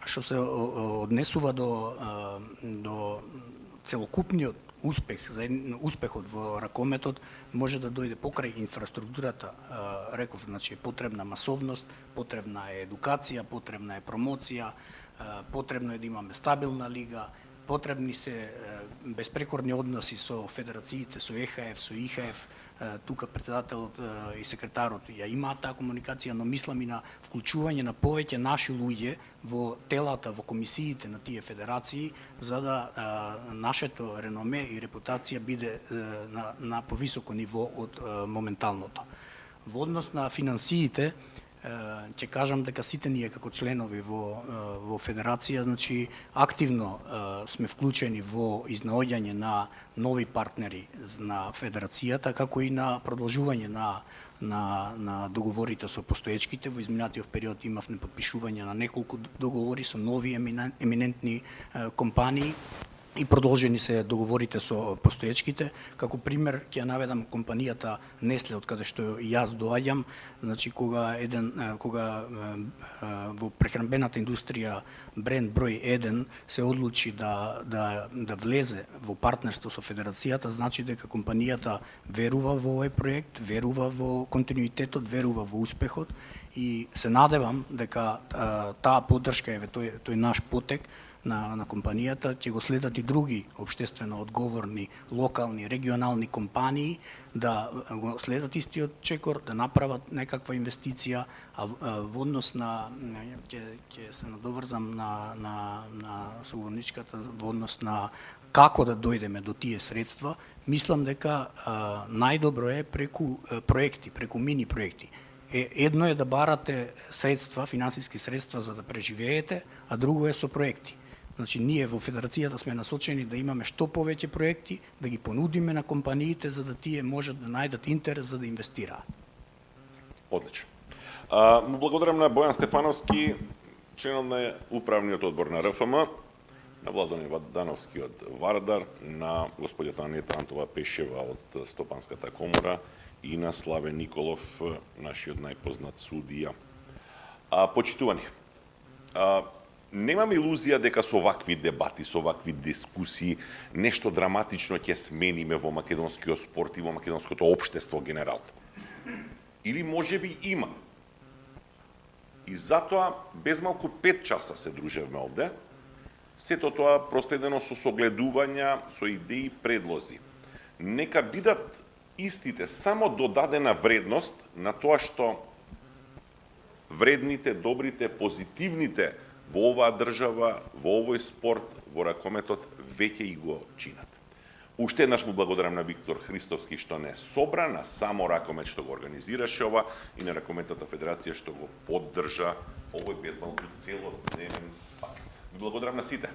[SPEAKER 4] Што се однесува до целокупниот успехот во ракометот може да дојде покрај инфраструктурата, реков, значи потребна масовност, потребна е едукација, потребна е промоција, потребно е да имаме стабилна лига, потребни се безпрекорни односи со федерациите, со ЕХФ, со ИХФ. Тука председателот и секретарот ја имаат таа комуникација, но мислам и на вклучување на повеќе наши луѓе во телата, во комисиите на тие федерации, за да нашето реноме и репутација биде на повисоко ниво од моменталното. Во однос на финансиите, ќе кажам дека сите ние како членови во федерација, значи активно сме вклучени во изнаоѓање на нови партнери на федерацијата, како и на продолжување на договорите со постоечките. Во изминатиот период имавме подпишување на неколку договори со нови еминентни компании и продолжени се договорите со постоечките. Како пример ќе наведам компанијата Несле, од каде што јас доаѓам, значи кога во прехранбената индустрија бренд број 1 се одлучи да влезе во партнерство со федерацијата, значи дека компанијата верува во овој проект, верува во континуитетот, верува во успехот и се надевам дека таа поддршка, тој наш потек на компанијата ќе го следат и други општествено одговорни локални, регионални компании да го следат истиот чекор, да направат некаква инвестиција, а во однос на ќе се надоврзам на соговорничката во однос на како да дојдеме до тие средства. Мислам дека најдобро е преку проекти, преку мини проекти. Едно е да барате средства, финансиски средства за да преживеете, а друго е со проекти. Значи, ние во Федерацијата сме насочени да имаме што повеќе проекти, да ги понудиме на компаниите, за да тие можат да најдат интерес за да инвестираат.
[SPEAKER 1] Одлично. Му благодарам на Бојан Стефановски, членот на управниот одбор на РФМ, на Владимир Вадановски од Вардар, на господјата Анета Антова Пешева од Стопанската комора и на Славе Николов, нашиот најпознат судија. Почитувани, немам илузија дека со вакви дебати, со вакви дискусии, нешто драматично ќе смениме во македонскиот спорт и во македонското општество генерално. Или можеби има. И затоа, без малку 5 часа се дружевме овде, сето тоа проследено со согледувања, со идеи, предлози. Нека бидат истите само додадена вредност на тоа што вредните, добрите, позитивните во оваа држава, во овој спорт, во ракометот, веќе и го чинат. Уште еднаш му благодарам на Виктор Христовски што не собра, на само ракомет што го организираше ова и на Ракометната федерација што го поддржа овој безмалку целодневен пакет. Ви благодарам на сите.